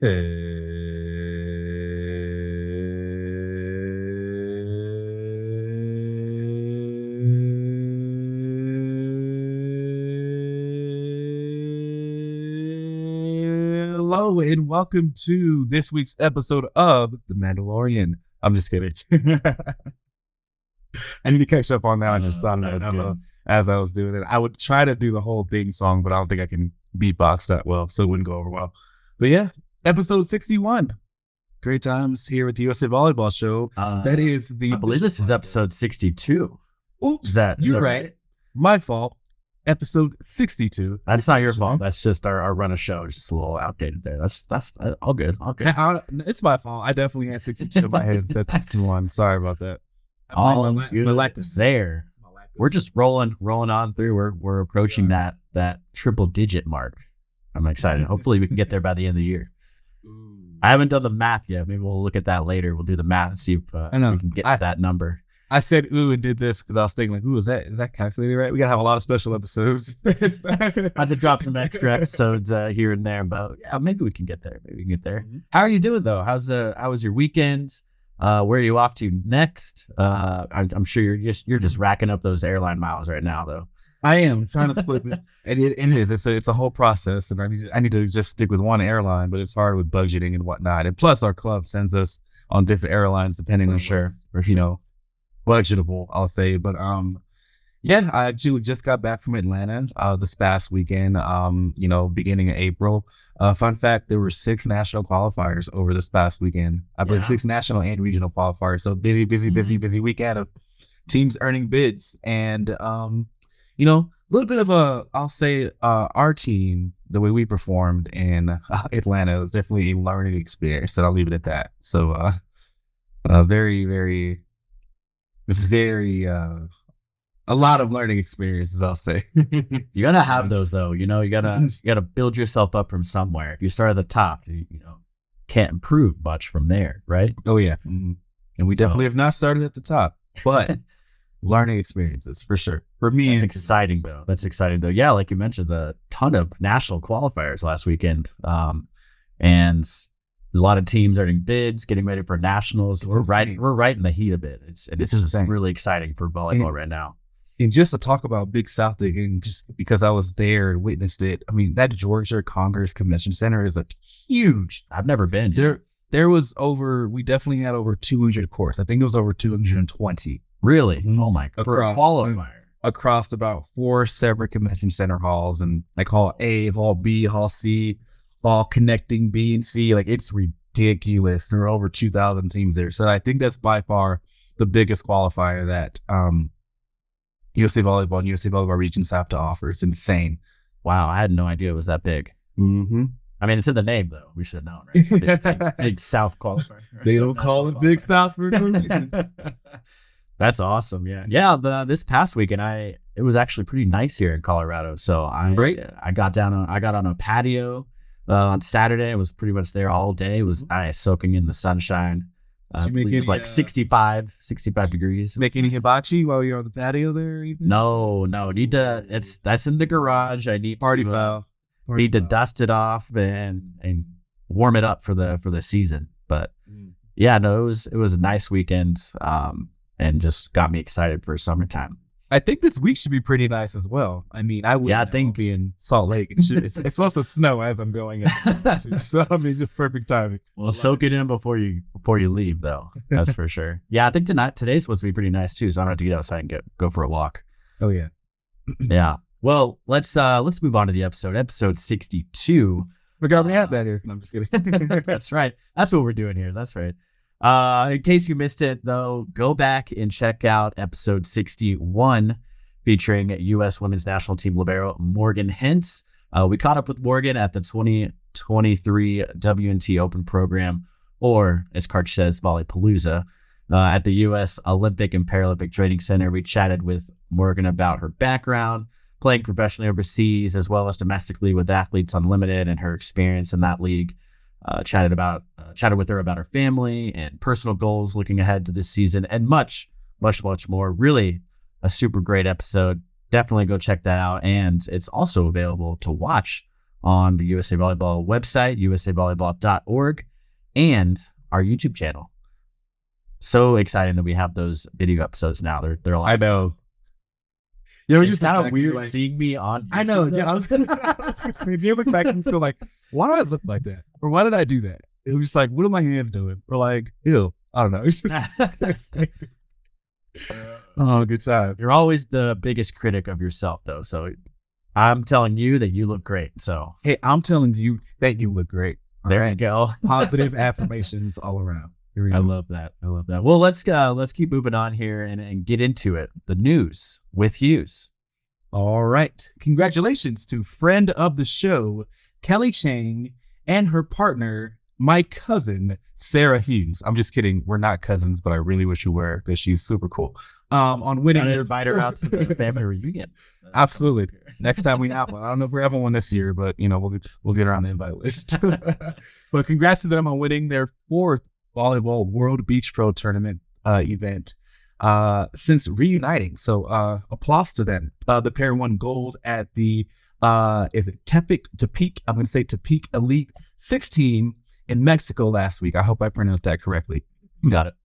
Hello and welcome to this week's episode of The Mandalorian. I'm just kidding. I need to catch up on that. I just thought as I was doing it. I would try to do the whole theme song, but I don't think I can beatbox that well, so it wouldn't go over well. But yeah, episode 61. Great times here with the USA Volleyball Show. That is I believe this is episode 62. Oops, you're right. My fault. Episode 62. That's not your fault. That's just our run of show. It's just a little outdated there. That's all good. All good. It's my fault. I definitely had 62 in my head. That's 61. Sorry about that. All good is there. We're just rolling on through. We're approaching that triple digit mark. I'm excited. Hopefully we can get there by the end of the year. I haven't done the math yet. Maybe we'll look at that later. We'll do the math and see if we can get to that number. I said ooh and did this because I was thinking like, ooh, is that calculated right? We gotta have a lot of special episodes. I had to drop some extra episodes here and there, but yeah, maybe we can get there. Mm-hmm. How are you doing though? How was your weekend? Where are you off to next? I'm sure you're just racking up those airline miles right now though. I am trying to split it. It is. It's a whole process, and I need to just stick with one airline, but it's hard with budgeting and whatnot. And plus, our club sends us on different airlines depending on budgetable, I'll say. But yeah, I actually just got back from Atlanta this past weekend. Beginning of April. Fun fact: there were 6 national qualifiers over this past weekend. I believe 6 national and regional qualifiers. So busy weekend of teams earning bids, and a little bit of I'll say our team, the way we performed in Atlanta was definitely a learning experience, and I'll leave it at that. So very, very, very a lot of learning experiences, I'll say. You gotta have those though. You gotta build yourself up from somewhere. If you start at the top, you can't improve much from there, right? Oh yeah, and we definitely have not started at the top, but learning experiences for sure. For me, that's exciting though. Yeah, like you mentioned, the ton of national qualifiers last weekend, and a lot of teams earning bids, getting ready for nationals. We're right in the heat of it. It's just really exciting for volleyball right now. And just to talk about Big South again, just because I was there and witnessed it, I mean, that Georgia Congress Convention Center is a huge. I've never been. There was we definitely had over 200 courts. I think it was over 220. Really? Oh my God. For a qualifier. Across about 4 separate convention center halls, and like Hall A, Hall B, Hall C, all connecting B and C. Like, it's ridiculous. There are over 2,000 teams there. So I think that's by far the biggest qualifier that USA Volleyball and USA Volleyball regions have to offer. It's insane. Wow, I had no idea it was that big. Mm-hmm. I mean, it's in the name, though. We should have known, right? Big South qualifier. Right? They don't call it Big South for no reason. That's awesome. Yeah. This past weekend, it was actually pretty nice here in Colorado. So I got on a patio on Saturday. I was pretty much there all day. It was nice, soaking in the sunshine. It was like 65 degrees. Make any hibachi while you're on the patio there or anything? No. That's in the garage. I need party foul. Need to dust it off and warm it up for the season. But yeah, no, it was a nice weekend. And just got me excited for summertime. I think this week should be pretty nice as well. I mean, I think be in Salt Lake. It's supposed to snow as I'm going in. So I mean, just perfect timing. Well, soak it in before you leave, though. That's for sure. Yeah, I think today's supposed to be pretty nice too. So I don't have to get outside and go for a walk. Oh yeah, yeah. Well, let's move on to the episode. Episode 62. We're gonna have that here. No, I'm just kidding. That's right. That's what we're doing here. That's right. In case you missed it, though, go back and check out episode 61 featuring U.S. women's national team libero Morgan Hintz. We caught up with Morgan at the 2023 WNT Open program, or as Karch says, Volleypalooza, at the U.S. Olympic and Paralympic Training Center. We chatted with Morgan about her background, playing professionally overseas as well as domestically with Athletes Unlimited, and her experience in that league. Chatted with her about her family and personal goals looking ahead to this season, and much more. Really a super great episode. Definitely go check that out. And it's also available to watch on the USA Volleyball website, usavolleyball.org, and our YouTube channel. So exciting that we have those video episodes now. They're all. I know. It's just kind of weird seeing me on YouTube. I know. Yeah, I was if you look back and feel like, why do I look like that? Or why did I do that? It was just like, what are my hands doing? Or like, ew. I don't know. It's just, oh, good time. You're always the biggest critic of yourself, though. So I'm telling you that you look great. So hey, I'm telling you that you look great. There you go. Positive affirmations all around. I love that. Well, let's keep moving on here and get into it. The news with Hughes. All right. Congratulations to friend of the show, Kelly Chang, and her partner, my cousin, Sarah Hughes. I'm just kidding. We're not cousins, but I really wish you were because she's super cool. On winning their invite her out to the family reunion. Absolutely. Next time we have one. I don't know if we're having one this year, but we'll get her on the invite list. But congrats to them on winning their 4th Volleyball World Beach Pro Tournament event since reuniting. So applause to them. The pair won gold at the Tepic? I'm going to say Tepic Elite 16 in Mexico last week. I hope I pronounced that correctly. Got it.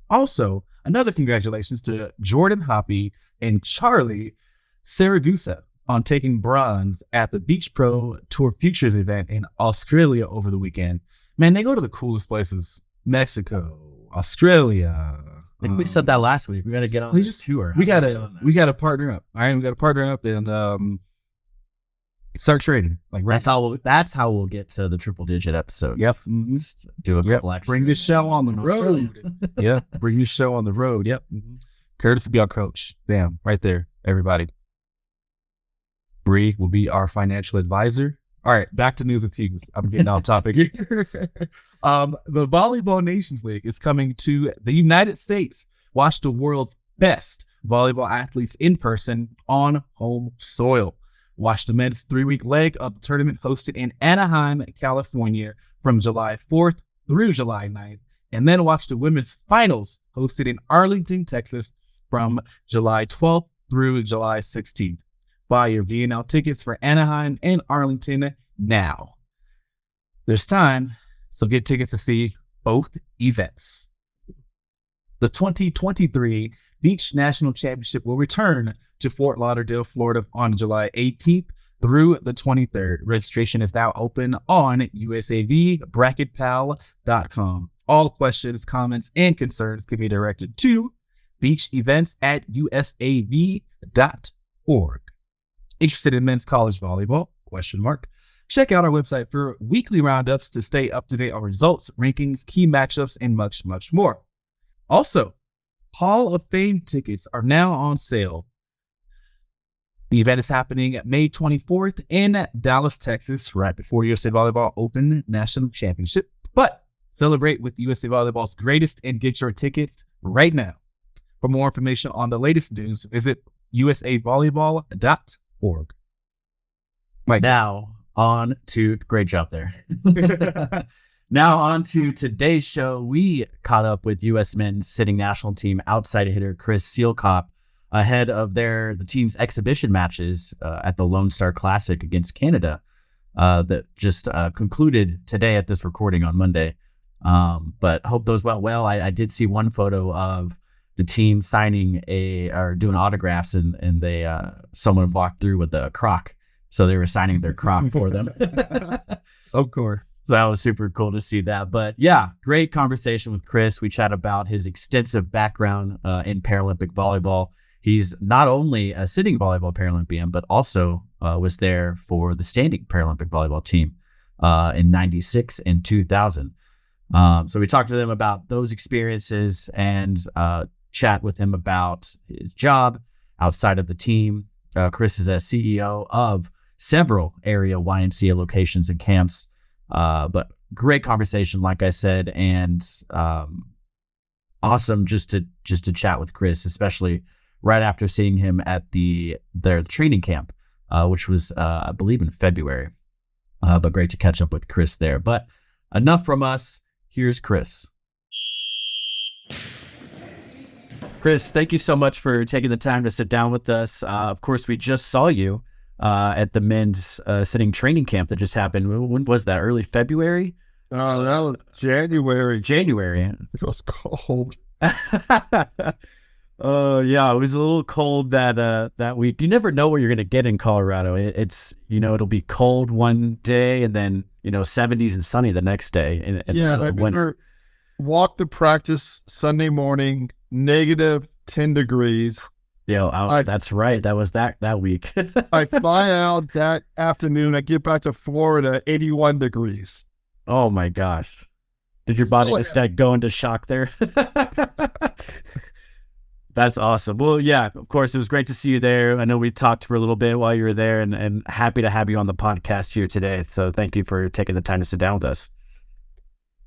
Also, another congratulations to Jordan Hoppy and Charlie Saragusa on taking bronze at the Beach Pro Tour Futures event in Australia over the weekend. Man, they go to the coolest places. Mexico, Australia. I think we said that last week. We got to get on this tour. We got to partner up. All right, we got to partner up and start trading. Like that's how we'll get to the triple digit episode. Yep. Just do a couple extra. Bring this show on the road. Yeah. Bring this show on the road. Yep. Curtis will be our coach. Bam. Right there. Everybody. Bree will be our financial advisor. All right, back to news with Hughes. I'm getting off topic. The Volleyball Nations League is coming to the United States. Watch the world's best volleyball athletes in person on home soil. Watch the men's 3-week leg of the tournament hosted in Anaheim, California from July 4th through July 9th. And then watch the women's finals hosted in Arlington, Texas from July 12th through July 16th. Buy your VNL tickets for Anaheim and Arlington now. There's time, so get tickets to see both events. The 2023 Beach National Championship will return to Fort Lauderdale, Florida on July 18th through the 23rd. Registration is now open on usavbracketpal.com. All questions, comments, and concerns can be directed to beachevents@usav.org. Interested in men's college volleyball? ? Check out our website for weekly roundups to stay up to date on results, rankings, key matchups, and much, much more. Also, Hall of Fame tickets are now on sale. The event is happening May 24th in Dallas, Texas, right before USA Volleyball Open National Championship. But celebrate with USA Volleyball's greatest and get your tickets right now. For more information on the latest news, visit usavolleyball.org. Mike. Now on to great job there. Now on to today's show. We caught up with U.S. men's sitting national team outside hitter Chris Seilkop ahead of the team's exhibition matches at the Lone Star Classic against Canada that just concluded today at this recording on Monday. But hope those went well. I did see one photo of the team signing or doing autographs, and they someone walked through with a croc, so they were signing their croc for them. Of course. So that was super cool to see that. But yeah, great conversation with Chris. We chat about his extensive background in Paralympic volleyball. He's not only a sitting volleyball Paralympian, but also was there for the standing Paralympic volleyball team in '96 and 2000. So we talked to them about those experiences and chat with him about his job outside of the team. Chris is a CEO of several area YMCA locations and camps. But great conversation, like I said, and awesome just to chat with Chris, especially right after seeing him at their training camp, which was I believe in February. But great to catch up with Chris there. But enough from us. Here's Chris. Chris, thank you so much for taking the time to sit down with us. Of course, we just saw you at the men's sitting training camp that just happened. When was that? Early February? Oh, that was January. January. It was cold. Oh yeah, it was a little cold that week. You never know what you're gonna get in Colorado. It's it'll be cold one day and then 70s and sunny the next day. And Yeah, I remember walked to practice Sunday morning, -10 degrees. That's right. That was that week. I fly out that afternoon. I get back to Florida, 81 degrees. Oh my gosh. Did your body just go into shock there? That's awesome. Well, yeah, of course, it was great to see you there. I know we talked for a little bit while you were there, and happy to have you on the podcast here today. So thank you for taking the time to sit down with us.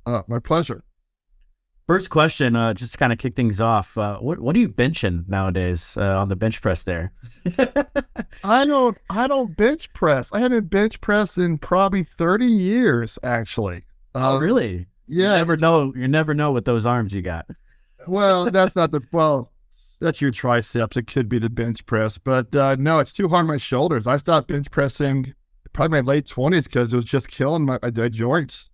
My pleasure. First question, just to kind of kick things off, what are you benching nowadays on the bench press there? I don't bench press. I haven't bench pressed in probably 30 years, actually. Oh, really? Yeah. You never know with those arms you got. Well, that's your triceps. It could be the bench press, but no, it's too hard on my shoulders. I stopped bench pressing probably my late 20s because it was just killing my joints.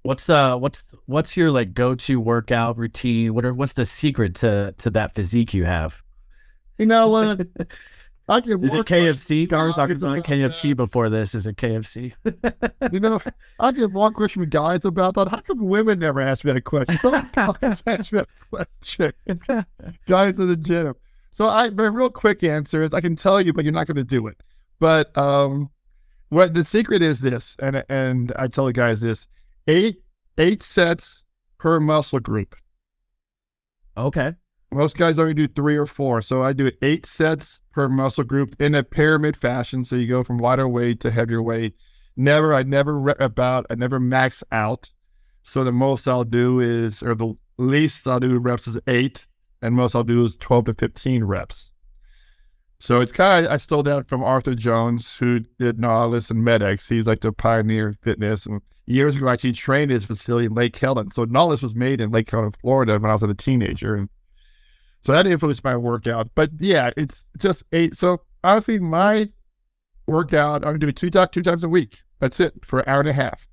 What's your like go-to workout routine? What's the secret to that physique you have? You know what? Is it KFC? I was talking about KFC before this. Is it KFC? I get one question with guys about that. How come women never ask me that question? Guys ask me that question. Guys in the gym. So my real quick answer is I can tell you, but you're not going to do it. But what the secret is this, and I tell the guys this: eight sets per muscle group. Okay. Most guys only do 3 or 4, so I do 8 sets per muscle group in a pyramid fashion. So you go from lighter weight to heavier weight. I never max out. So the most I'll do is, or the least I'll do reps is 8, and most I'll do is 12 to 15 reps. So it's kind of, I stole that from Arthur Jones, who did Nautilus and MedX. He's like the pioneer of fitness. And years ago, I actually trained his facility in Lake Helen. So Nautilus was made in Lake Helen, Florida when I was a teenager. And so that influenced my workout. But yeah, it's just 8. So honestly, my workout, I'm doing two times a week. That's it, for an hour and a half.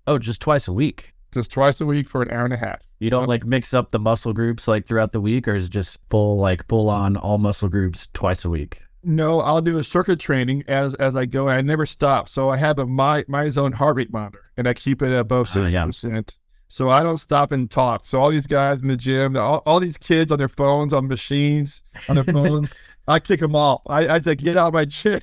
Oh, just twice a week? Just twice a week for an hour and a half. You don't like mix up the muscle groups like throughout the week, or is it just full on all muscle groups twice a week? No, I'll do a circuit training as I go, and I never stop. So I have a my zone heart rate monitor, and I keep it above 60%. So I don't stop and talk. So all these guys in the gym, all these kids on their phones, on machines, on their phones, I kick them off. I say, get out of my gym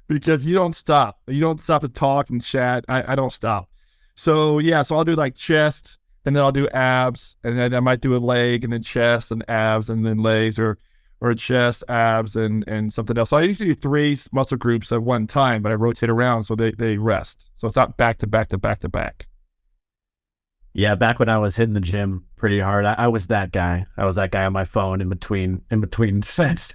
because you don't stop. You don't stop to talk and chat. I don't stop. So yeah, so I'll do like chest, and then I'll do abs, and then I might do a leg, and then chest and abs, and then legs, or chest, abs, and something else. So I usually do 3 muscle groups at one time, but I rotate around so they rest. So it's not back to back to back to back. Yeah, back when I was hitting the gym pretty hard, I was that guy. I was that guy on my phone in between sets.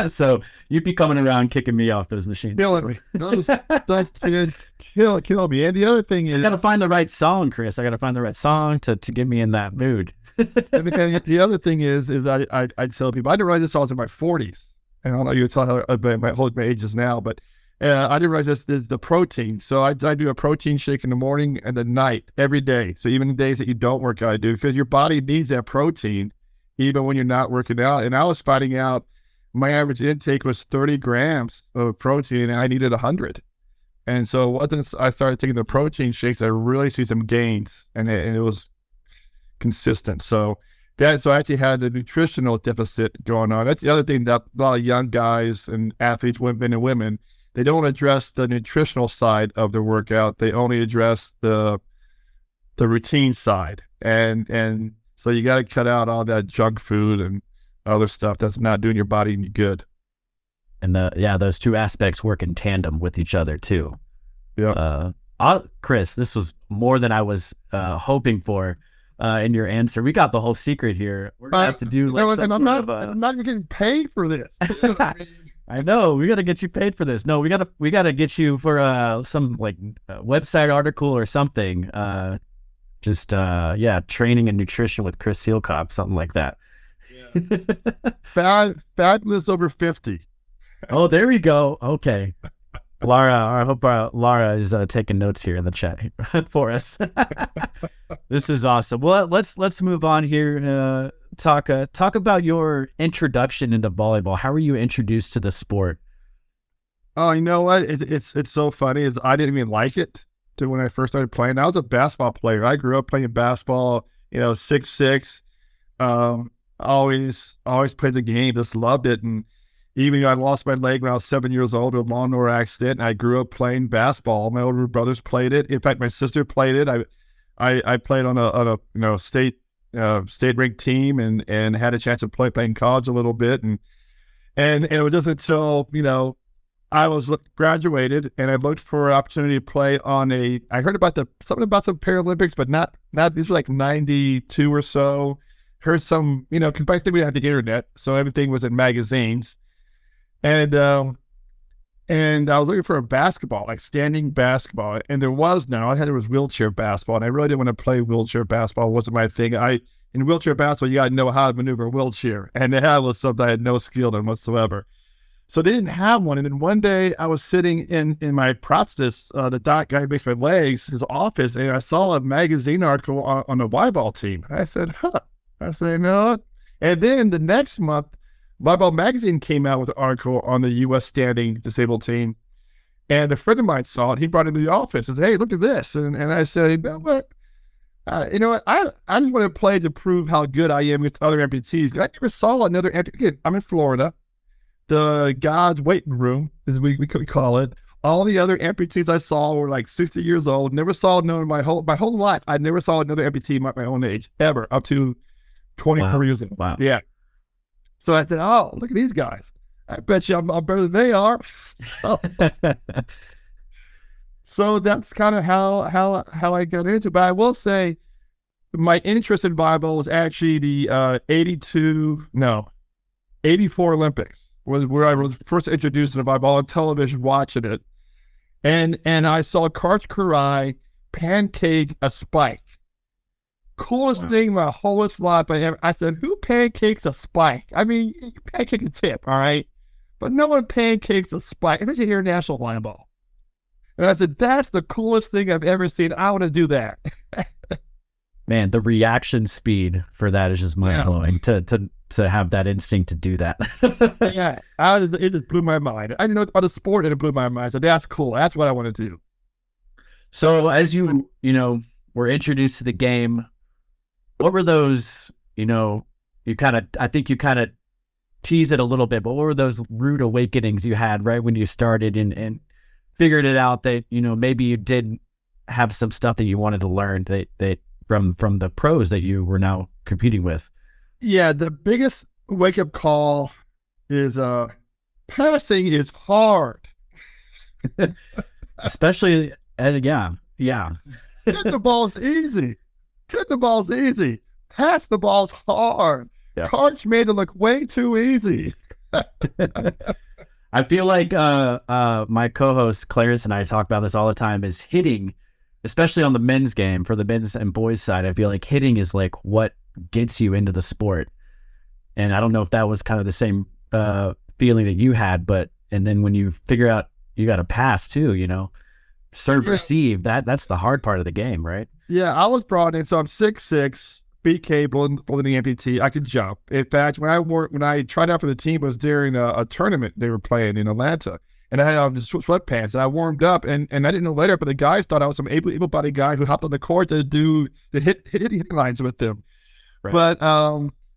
So you'd be coming around kicking me off those machines. Killing me. Those kids kill me. And the other thing is, I gotta find the right song, Chris. I gotta find the right song to get me in that mood. and the other thing is I tell people, I didn't realize this I was in my 40s. And I don't know you tell how my age is now, but I didn't realize this is the protein. So I do a protein shake in the morning and the night every day. So even the days that you don't work out, I do, because your body needs that protein even when you're not working out. And I was finding out my average intake was 30 grams of protein, and I needed 100. And so once I started taking the protein shakes, I really see some gains, and it was consistent. So I actually had a nutritional deficit going on. That's the other thing that a lot of young guys and athletes, men and women, they don't address the nutritional side of their workout. They only address the routine side. And so you got to cut out all that junk food and other stuff that's not doing your body any good. And those two aspects work in tandem with each other too. Yeah. Chris, this was more than I was hoping for in your answer. We got the whole secret here. We're gonna have to do like I'm not getting paid for this. I know, we got to get you paid for this. No, we got to get you for some like website article or something. Training and nutrition with Chris Seilkop, something like that. Yeah. Fabulous over 50. Oh, there we go. Okay. Laura, I hope Laura is taking notes here in the chat for us. This is awesome. Well, let's move on here. Talk about your introduction into volleyball. How were you introduced to the sport? Oh, you know what? It's so funny. Is I didn't even like it to when I first started playing. I was a basketball player. I grew up playing basketball. 6'6". Always played the game. Just loved it. And even I lost my leg when I was 7 years old in a lawnmower accident. And I grew up playing basketball. My older brothers played it. In fact, my sister played it. I played on a state ranked team and had a chance to play in college a little bit. And it was just until I was graduated and I looked for an opportunity to play on I heard about something about the Paralympics, but not these were like 92 or so. Heard some, because back then we didn't have the internet, so everything was in magazines. And I was looking for a basketball, like standing basketball, and there was none. All I had was wheelchair basketball, and I really didn't want to play wheelchair basketball. It wasn't my thing. In wheelchair basketball, you got to know how to maneuver a wheelchair, and that was something I had no skill in whatsoever. So they didn't have one. And then one day I was sitting in my prosthetist, the doc guy who makes my legs, his office, and I saw a magazine article on the Y-ball team. I said, I said, no. And then the next month, Y-ball magazine came out with an article on the U.S. standing disabled team. And a friend of mine saw it. He brought it to the office and said, hey, look at this. And I said, you know what? I just want to play to prove how good I am with other amputees. I never saw another amputee. Again, I'm in Florida. The God's waiting room, as we could call it. All the other amputees I saw were like 60 years old. Never saw another my whole life. I never saw another amputee my own age ever, up to 24 years old. Wow. Yeah. So I said, oh, look at these guys. I bet you I'm better than they are. So that's kind of how I got into it. But I will say my interest in volleyball was actually the 84 Olympics. Was where I was first introduced to volleyball on television, watching it, and I saw Karch Karai pancake a spike. Coolest thing my whole life I ever. I said, who pancakes a spike? I mean, you pancake a tip, all right, but no one pancakes a spike. This is international volleyball. And I said, that's the coolest thing I've ever seen. I want to do that. Man, the reaction speed for that is just mind blowing. To have that instinct to do that. Yeah, it just blew my mind. I didn't know about the sport, and it blew my mind. So that's cool. That's what I want to do. So as you were introduced to the game, what were those? I think you kind of tease it a little bit, but what were those rude awakenings you had right when you started and figured it out that maybe you did have some stuff that you wanted to learn that from the pros that you were now competing with? Yeah, the biggest wake-up call is passing is hard. Especially, yeah. Getting the ball's easy. Pass the ball's hard. Yeah. Karch made it look way too easy. I feel like my co-host Clarence and I talk about this all the time, is hitting, especially on the men's game, for the men's and boys side. I feel like hitting is like what gets you into the sport. And I don't know if that was kind of the same feeling that you had, and then when you figure out you got to pass too, serve, receive, that's the hard part of the game, right? Yeah, I was brought in, so I'm 6'6", BK, blown the amputee. I could jump. In fact, when I tried out for the team, it was during a tournament they were playing in Atlanta, and I had on sweatpants, and I warmed up, and I didn't know later, but the guys thought I was some able-bodied guy who hopped on the court to hit hitting lines with them. Right. But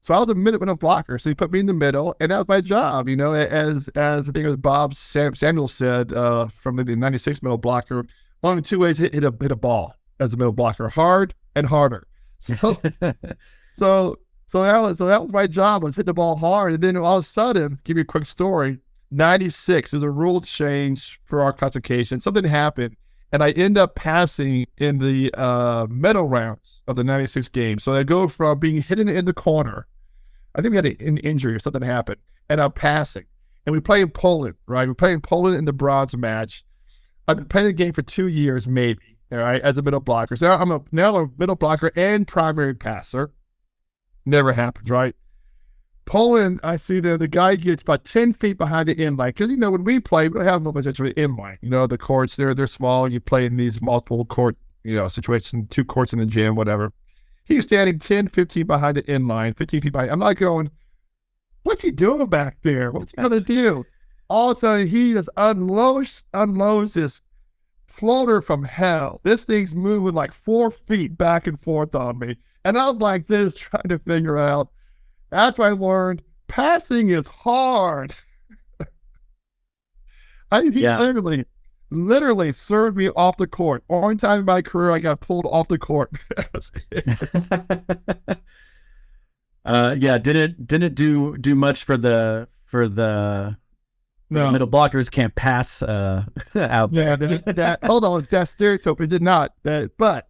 so I was a middle blocker, so he put me in the middle, and that was my job. As I think it was Bob Samuel said from the 96 middle blocker, only two ways to hit a ball as a middle blocker: hard and harder. So that was my job, was hit the ball hard. And then all of a sudden, give you a quick story, 96, there's a rule change for our classification. Something happened, and I end up passing in the medal rounds of the 96 game. So I go from being hidden in the corner, I think we had an injury or something happened, and I'm passing. And we play in Poland, right? We play in Poland in the bronze match. I've been playing the game for 2 years, maybe, all right, as a middle blocker. So I'm a middle blocker and primary passer. Never happens, right? Poland, I see the guy gets about 10 feet behind the end line. Because, when we play, we don't have no much of the end line. The courts, they're small. And you play in these multiple court, situations, 2 courts in the gym, whatever. He's standing 10, 15 behind the end line, 15 feet behind. I'm not going, what's he doing back there? What's he going to do? All of a sudden, he just unloads this floater from hell. This thing's moving like 4 feet back and forth on me. And I'm like this, trying to figure out. That's what I learned. Passing is hard. He literally served me off the court. Only time in my career I got pulled off the court. Didn't do much for the middle blockers can't pass out. Yeah, hold on, that stereotype, it did not. But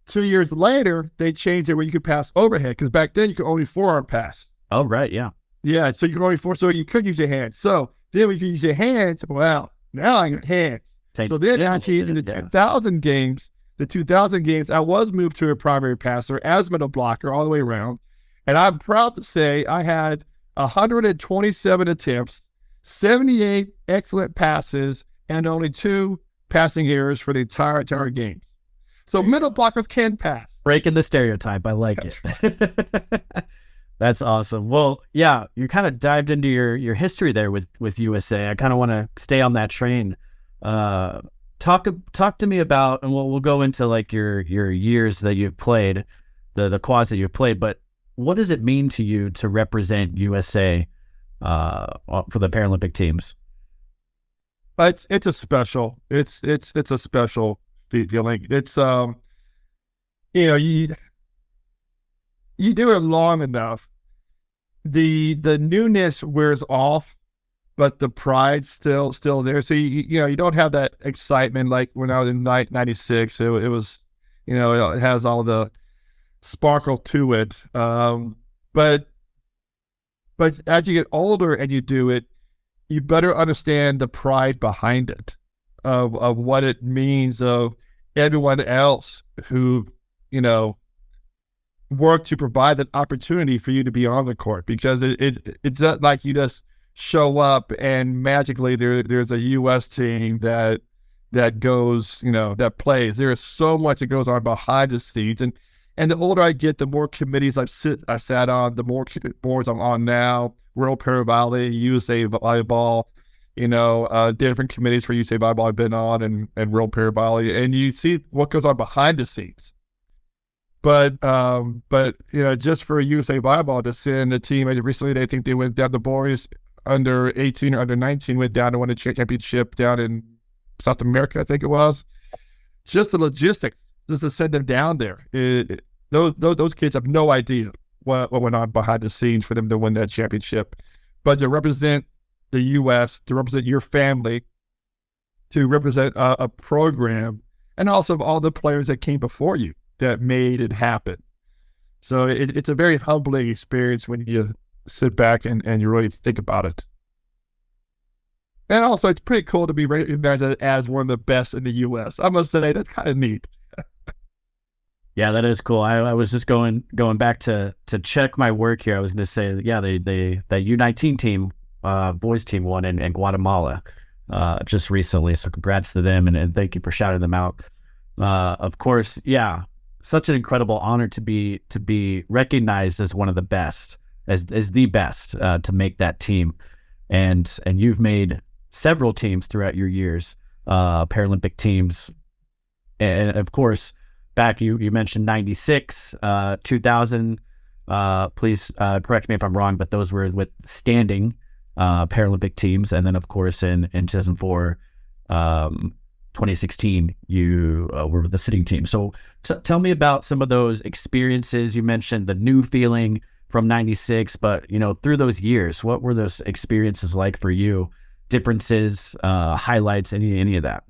2 years later, they changed it where you could pass overhead, because back then you could only forearm pass. Oh, right, yeah. Yeah, so you could only so you could use your hands. So then when you use your hands, well, now I got hands. So then actually in the 2000 games, I was moved to a primary passer as middle blocker all the way around. And I'm proud to say I had 127 attempts, 78 excellent passes, and only 2 passing errors for the entire games. So middle blockers can pass. Breaking the stereotype. I like it. That's awesome. Well, yeah, you kind of dived into your history there with USA. I kind of want to stay on that train. Talk to me about, and we'll go into like your years that you've played, the quads that you've played, but what does it mean to you to represent USA for the Paralympic teams? It's a special feeling. It's you do it long enough, the newness wears off, but the pride's still there. So you don't have that excitement like when I was in 96. It was it has all the sparkle to it. But as you get older and you do it, you better understand the pride behind it, of what it means, of everyone else who, work to provide that opportunity for you to be on the court, because it's not like you just show up and magically there's a U.S. team that goes, that plays. There is so much that goes on behind the scenes. And the older I get, the more committees I sat on, the more boards I'm on now. World Paralympic, USA Volleyball, different committees for USA Volleyball I've been on, and World Paralympic, and you see what goes on behind the scenes. But just for USA Volleyball to send a team, recently they think they went down, the boys under 18 or under 19 went down to win a championship down in South America, I think it was. Just the logistics, just to send them down there. Those kids have no idea what went on behind the scenes for them to win that championship. But to represent the U.S., to represent your family, to represent a program, and also all the players that came before you that made it happen. So it's a very humbling experience when you sit back and you really think about it. And also, it's pretty cool to be recognized as one of the best in the U.S. I must say, that's kind of neat. Yeah, that is cool. I was just going back to check my work here. I was going to say, yeah, that U19 team, boys team won in Guatemala just recently. So congrats to them, and thank you for shouting them out. Of course, yeah, such an incredible honor to be recognized as one of the best, as the best to make that team, and you've made several teams throughout your years, Paralympic teams, and of course. Back, you mentioned 96, 2000. Please correct me if I'm wrong, but those were with standing Paralympic teams, and then of course in 2004, 2016, you were with the sitting team. So tell me about some of those experiences. You mentioned the new feeling from 96, but through those years, what were those experiences like for you? Differences, highlights, any of that?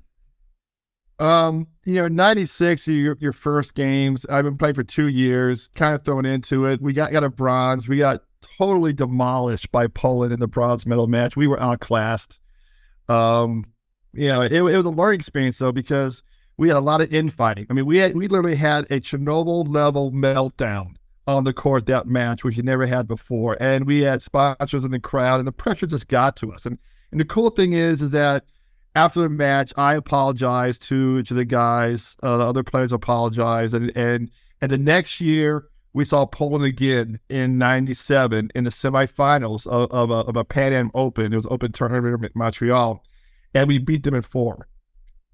96, your first games. I've been playing for 2 years, kind of thrown into it. We got a bronze. We got totally demolished by Poland in the bronze medal match. We were outclassed. It was a learning experience though, because we had a lot of infighting. I mean, we literally had a Chernobyl level meltdown on the court that match, which you never had before. And we had sponsors in the crowd, and the pressure just got to us. And the cool thing is that after the match, I apologized to the guys. The other players apologized. And the next year, we saw Poland again in '97 in the semifinals of a Pan Am Open. It was an open tournament in Montreal. And we beat them in 4.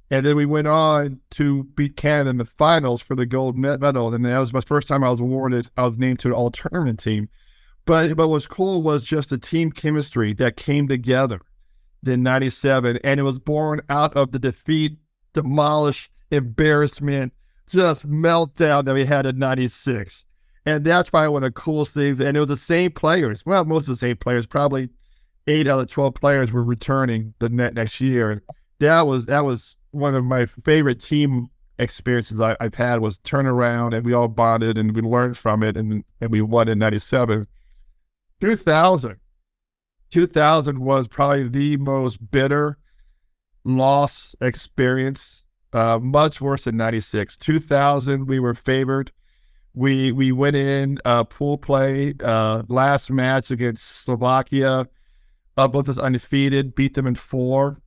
And then we went on to beat Canada in the finals for the gold medal. And that was my first time I was named to an all-tournament team. But what was cool was just the team chemistry that came together in '97. And it was born out of the defeat, demolish, embarrassment, just meltdown that we had in '96. And that's probably one of the coolest things. And it was the same players. Well, most of the same players. Probably 8 out of 12 players were returning the next year. And that was one of my favorite team experiences I've had, was turn around, and we all bonded and we learned from it, and we won in '97. 2000 was probably the most bitter loss experience, much worse than '96. 2000, we were favored. We went in pool play, last match against Slovakia, both us undefeated, beat them in 4.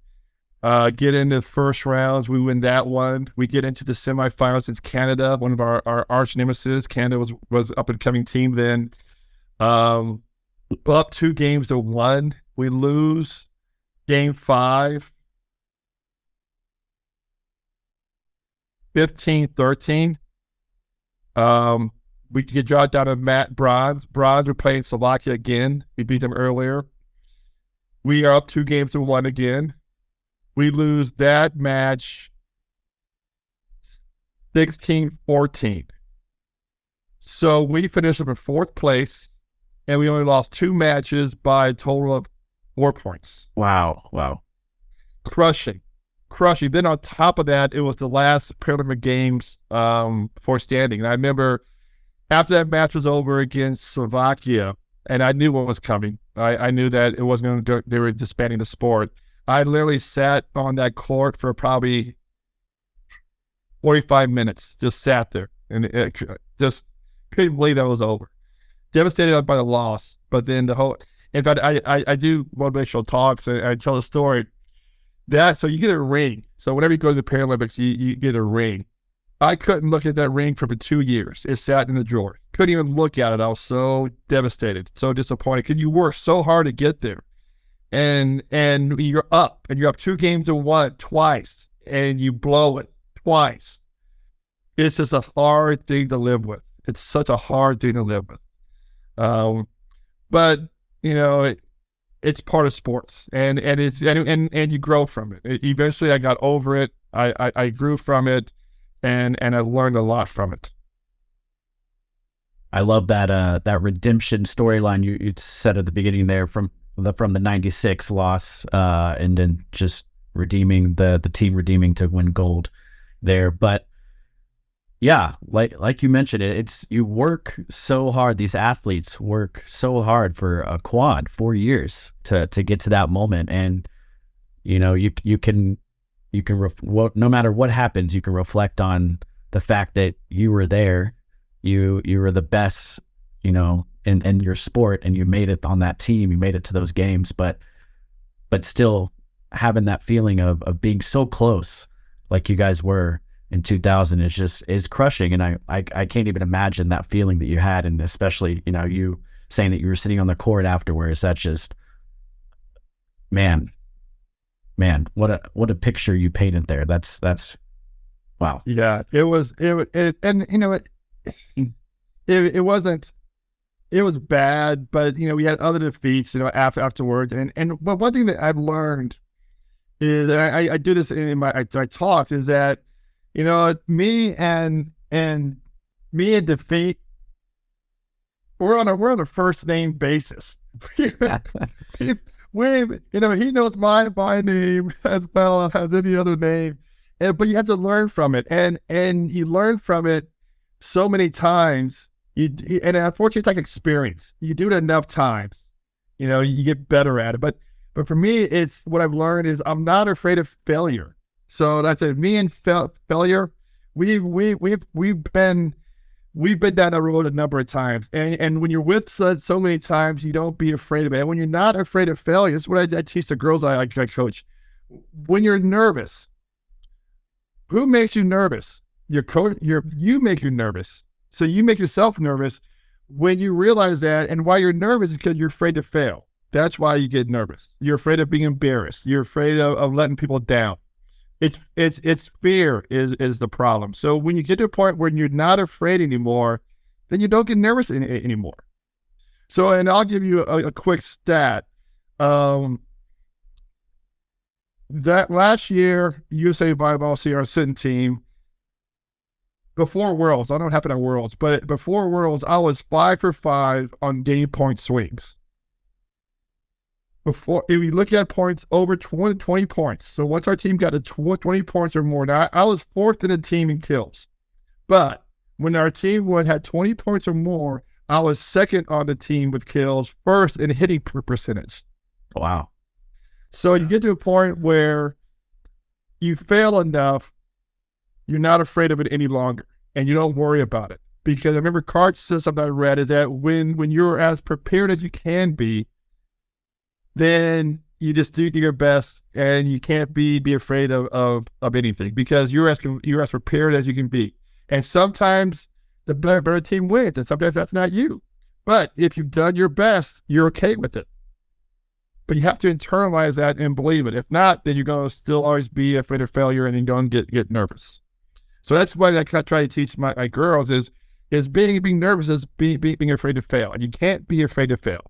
Get into the first rounds, we win that one. We get into the semifinals against Canada, one of our arch nemesis. Canada was up and coming team then. Up 2-1. We lose game 5, 15-13. We get dropped down to bronze. We're playing Slovakia again. We beat them earlier. We are up 2-1 again. We lose that match 16-14. So we finished up in 4th place, and we only lost 2 matches by a total of 4 points. Wow. Crushing. Then on top of that, it was the last Paralympic Games for standing. And I remember after that match was over against Slovakia, and I knew what was coming. I knew that it wasn't going to, they were disbanding the sport. I literally sat on that court for probably 45 minutes, just sat there, and just couldn't believe that was over. Devastated by the loss, but then in fact, I do motivational talks, and I tell a story so you get a ring. So whenever you go to the Paralympics, you get a ring. I couldn't look at that ring for 2 years. It sat in the drawer. Couldn't even look at it. I was so devastated, so disappointed, because you worked so hard to get there. And you're up 2-1 twice, and you blow it twice. It's just a hard thing to live with. It's such a hard thing to live with. But it's part of sports, and you grow from it. Eventually, I got over it. I grew from it, and I learned a lot from it. I love that redemption storyline you said at the beginning there from the '96 loss, and then just redeeming the team redeeming to win gold there. But yeah, like you mentioned, it's you work so hard. These athletes work so hard for a quad 4 years to get to that moment, and you can no matter what happens, you can reflect on the fact that you were there, you were the best, in your sport, and you made it on that team, you made it to those games, but still having that feeling of being so close like you guys were in 2000 is crushing. And I can't even imagine that feeling that you had, and especially, you saying that you were sitting on the court afterwards. That's just, man, what a picture you painted there. That's wow. Yeah, it wasn't. It was bad, but we had other defeats, afterwards. But one thing that I've learned is, and I do this in my talks, is that me and defeat, we're on a first name basis. He knows my name as well as any other name, but you have to learn from it, and you learn from it so many times. And unfortunately, it's like experience. You do it enough times, you get better at it. But for me, it's what I've learned is I'm not afraid of failure. So that's it. Me and failure, we've we've been down that road a number of times. And when you're with so many times, you don't be afraid of it. And when you're not afraid of failure, this is what I teach the girls I coach. When you're nervous, who makes you nervous? Your coach. You make you nervous. So you make yourself nervous. When you realize that, and why you're nervous is because you're afraid to fail. That's why you get nervous. You're afraid of being embarrassed. You're afraid of letting people down. It's fear is the problem. So when you get to a point where you're not afraid anymore, then you don't get nervous anymore. So, and I'll give you a quick stat. That last year, USA Volleyball CR Sitting team, before Worlds, I don't know what happened at Worlds, but before Worlds, I was 5 for 5 on game point swings. If we look at points, over 20 points. So once our team got to 20 points or more, now I was 4th in the team in kills. But when our team had 20 points or more, I was 2nd on the team with kills, 1st in hitting percentage. Wow. So you get to a point where you fail enough, you're not afraid of it any longer, and you don't worry about it. Because I remember Cart said something I read is that when you're as prepared as you can be, then you just do your best, and you can't be afraid of anything, because you're as prepared as you can be. And sometimes the better team wins, and sometimes that's not you. But if you've done your best, you're okay with it. But you have to internalize that and believe it. If not, then you're going to still always be afraid of failure, and you don't get nervous. So that's what I try to teach my girls is being nervous is being afraid to fail. And you can't be afraid to fail.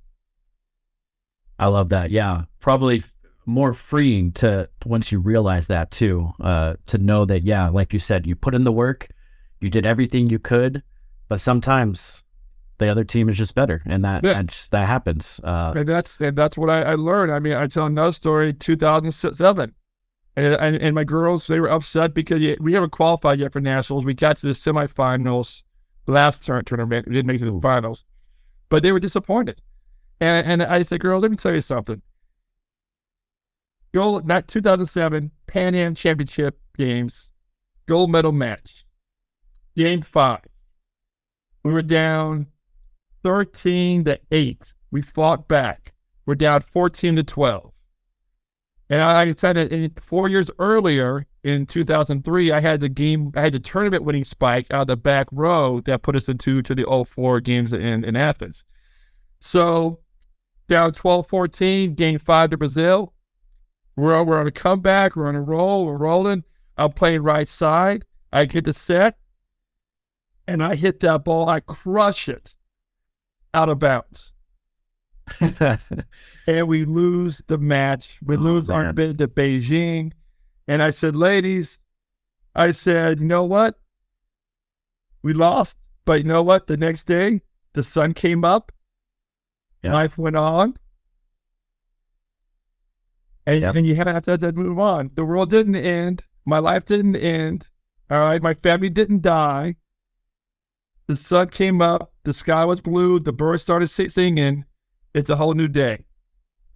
I love that. Yeah. Probably more freeing to, once you realize that too, to know that, yeah, like you said, you put in the work, you did everything you could, but sometimes the other team is just better, and that happens. And that's what I learned. I mean, I tell another story, 2007. And my girls, they were upset because we haven't qualified yet for nationals. We got to the semifinals last tournament. We didn't make it to the finals, but they were disappointed. And I said, girls, let me tell you something. Not 2007 Pan Am Championship games, gold medal match, game 5. We were down 13-8. We fought back. We're down 14-12. And I can tell you that 4 years earlier, in 2003, I had the tournament winning spike out of the back row that put us into the 04 games in Athens. So down 12-14, game 5 to Brazil. We're on a comeback. We're on a roll. We're rolling. I'm playing right side. I get the set, and I hit that ball. I crush it out of bounds. And we lose the match. We lose our bid to Beijing. And I said, ladies, you know what? We lost, but you know what? The next day, the sun came up. Yep. Life went on. And you have to move on. The world didn't end. My life didn't end. All right. My family didn't die. The sun came up. The sky was blue. The birds started singing. It's a whole new day.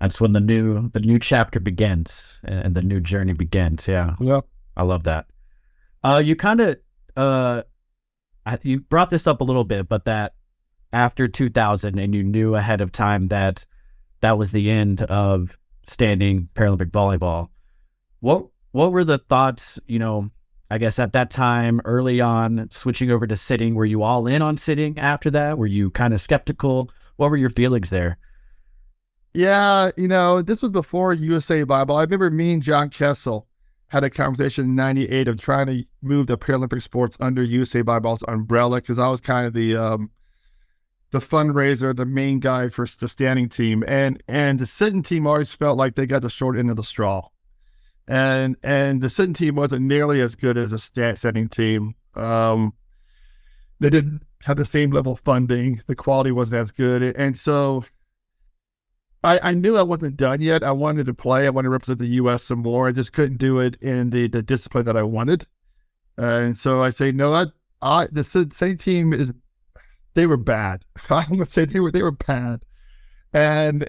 That's when the new chapter begins and the new journey begins. Yeah. Yep. I love that. You kind of, you brought this up a little bit, but that after 2000 and you knew ahead of time that was the end of standing Paralympic volleyball. What were the thoughts, I guess at that time, early on, switching over to sitting? Were you all in on sitting after that? Were you kind of skeptical? What were your feelings there? Yeah, this was before USA Volleyball. I remember me and John Kessel had a conversation in 98 of trying to move the Paralympic sports under USA Volleyball's umbrella, because I was kind of the fundraiser, the main guy for the standing team. And the sitting team always felt like they got the short end of the straw. And the sitting team wasn't nearly as good as the standing team. They didn't have the same level of funding. The quality wasn't as good. And so I knew I wasn't done yet. I wanted to play. I wanted to represent the U.S. some more. I just couldn't do it in the discipline that I wanted. And so I say, no, the same team they were bad. I'm going to say they were bad. And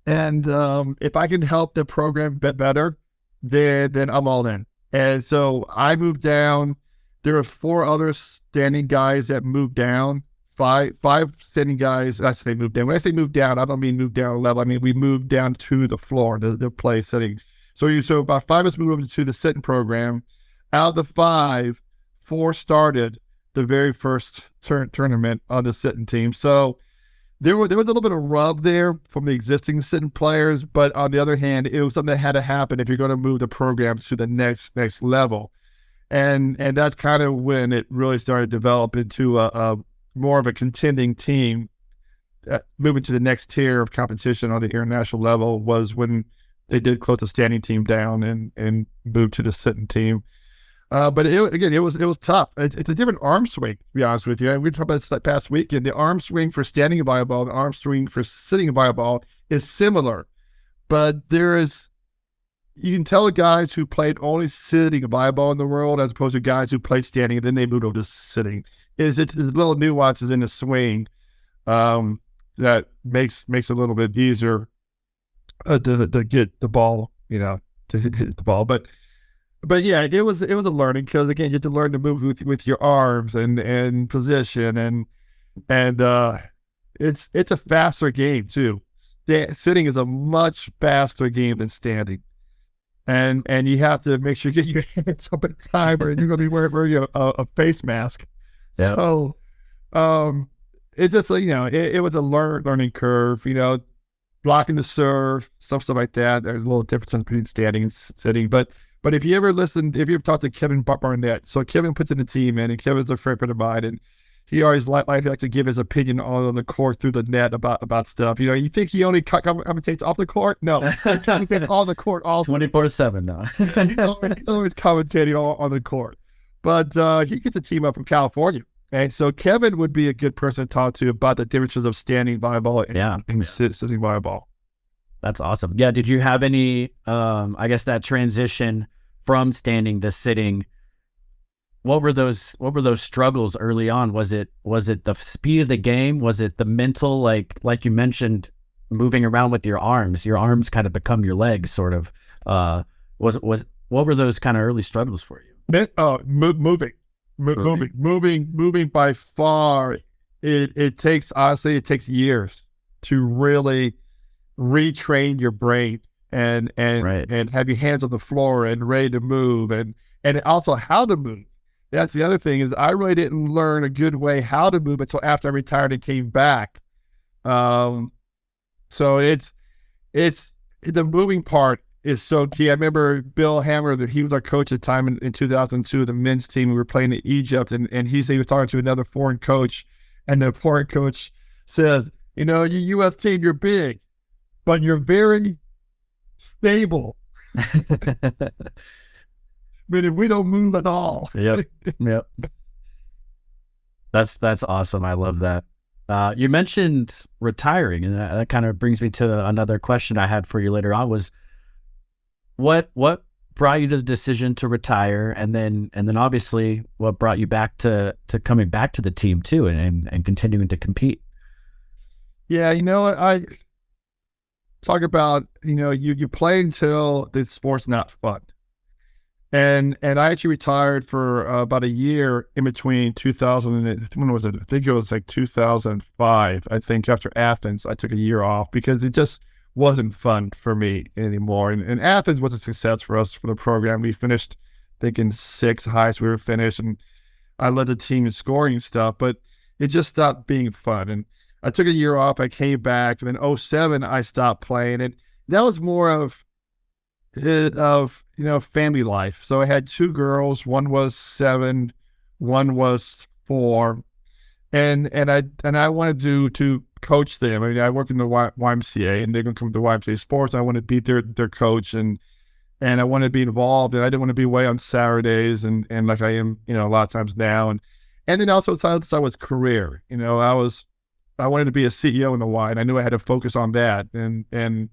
if I can help the program better, then I'm all in. And so I moved down. There were 4 other standing guys that moved down. Five standing guys. I say moved down. When I say moved down, I don't mean moved down a level. I mean we moved down to the floor, the play sitting. So about 5 of us moved over to the sitting program. Out of the 5, 4 started the very first tournament on the sitting team. So there was a little bit of rub there from the existing sitting players, but on the other hand, it was something that had to happen if you're going to move the program to the next level. And that's kind of when it really started to develop into a more of a contending team. Moving to the next tier of competition on the international level was when they did close the standing team down and moved to the sitting team. But it was tough. It's a different arm swing, to be honest with you. We talked about this past weekend. The arm swing for standing volleyball, the arm swing for sitting volleyball is similar, but you can tell the guys who played only sitting volleyball in the world as opposed to guys who played standing and then they moved over to sitting. It's little nuances in the swing that makes it a little bit easier to get the ball, to hit the ball, But yeah, it was a learning because again, you have to learn to move with your arms and position and it's a faster game too. Sitting is a much faster game than standing, and you have to make sure you get your hands up at time, or you're going to be wearing a face mask. Yep. So, it just it was a learning curve. Blocking the serve, stuff like that. There's a little difference between standing and sitting, but if you ever talked to Kevin Barnett, so Kevin puts in the team, and Kevin's a friend of mine, and he always likes to give his opinion on the court through the net about stuff. You think he only commentates off the court? No, he commentates on the court also. 24/7 now. He's always commentating on the court. But he gets a team up from California. And so Kevin would be a good person to talk to about the differences of standing volleyball and sitting volleyball. That's awesome. Yeah. Did you have any, I guess that transition from standing to sitting? What were those struggles early on? Was it the speed of the game? Was it the mental, like you mentioned, moving around with your arms kind of become your legs sort of, what were those kind of early struggles for you? Moving by far. It takes years to really retrain your brain and have your hands on the floor and ready to move and also how to move. That's the other thing is I really didn't learn a good way how to move until after I retired and came back. So it's the moving part is so key. I remember Bill Hammer, that he was our coach at the time in 2002, the men's team. We were playing in Egypt, and he said he was talking to another foreign coach, and the foreign coach says, your U.S. team, you're big, but you're very stable. Meaning we don't move at all. Yep. That's awesome. I love that. You mentioned retiring, and that kind of brings me to another question I had for you later on. Was what brought you to the decision to retire, and then obviously what brought you back to coming back to the team too, and continuing to compete? Yeah, I talk about you play until the sport's not fun. And I actually retired for about a year in between 2000 and when was it? I think it was like 2005. I think after Athens, I took a year off because it just wasn't fun for me anymore. And Athens was a success for us for the program. We finished, I think, in 6th highest we were finished, and I led the team in scoring and stuff. But it just stopped being fun. And I took a year off. I came back, and then 2007 I stopped playing, and that was more of family life. So I had 2 girls. One was 7, one was 4, and I wanted to coach them. I mean, I work in the YMCA, and they're going to come to the YMCA sports. I want to be their coach, and I want to be involved, and I didn't want to be away on Saturdays and like I am a lot of times now, and then also the side was career. I wanted to be a CEO in the Y, and I knew I had to focus on that, and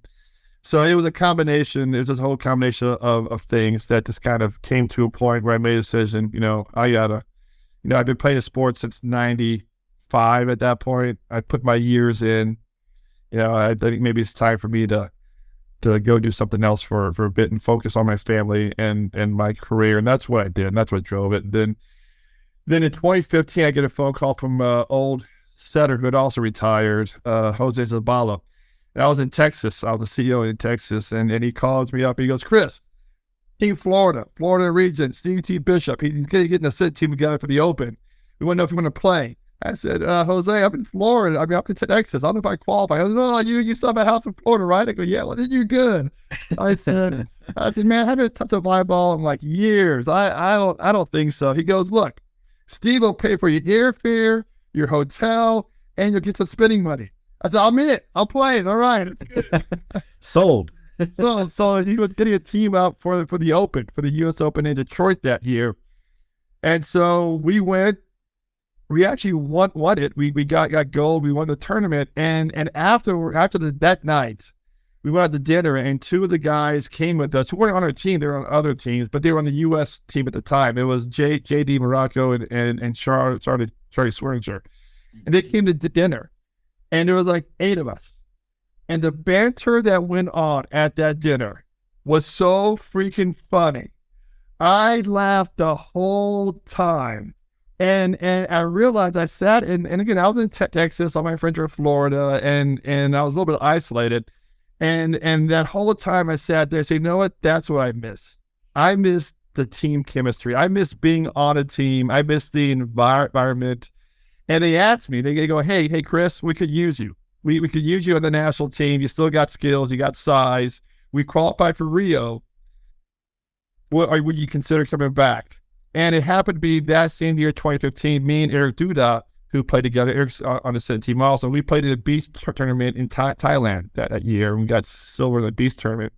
so it was a combination. It was this whole combination of things that just kind of came to a point where I made a decision. I gotta, I've been playing sports since '95. At that point, I put my years in. I think maybe it's time for me to go do something else for a bit and focus on my family and my career. And that's what I did. And that's what drove it. And then Then in 2015, I get a phone call from old setter who had also retired, Jose Zabala. And I was in Texas. I was a CEO in Texas, and he calls me up. He goes, Chris, Team Florida Regent, Steve T. Bishop. He's getting a sit team together for the Open. We want to know if you want to play. I said, Jose, I'm in Florida. I mean, I'm in Texas. I don't know if I qualify. I was, no, you still have a house in Florida, right? I go, yeah, well, then you're good. I said, man, I haven't touched a volleyball in like years. I don't think so. He goes, look, Steve will pay for your airfare, your hotel, and you'll get some spending money. I said, I'm in it. I'll play it. All right. It's good. Sold. So he was getting a team out for the Open, for the U.S. Open in Detroit that year. And so we went. We actually won it. We got gold. We won the tournament. And after that night, we went out to dinner, and two of the guys came with us who weren't on our team. They were on other teams, but they were on the U.S. team at the time. It was J.D. Morocco and Charlie Swearinger. And they came to dinner, and there was like 8 of us. And the banter that went on at that dinner was so freaking funny. I laughed the whole time. And I realized I sat and again, I was in Texas, all my friends were in Florida, and I was a little bit isolated. And that whole time I sat there and said, you know what? That's what I miss. I miss the team chemistry. I miss being on a team. I miss the environment. And they asked me, they go, hey, Chris, we could use you. We could use you on the national team. You still got skills. You got size. We qualified for Rio. Would you consider coming back? And it happened to be that same year, 2015, me and Eric Duda, who played together, Eric's on the same team also, we played in a beach tournament in Thailand that year, and we got silver in the beach tournament.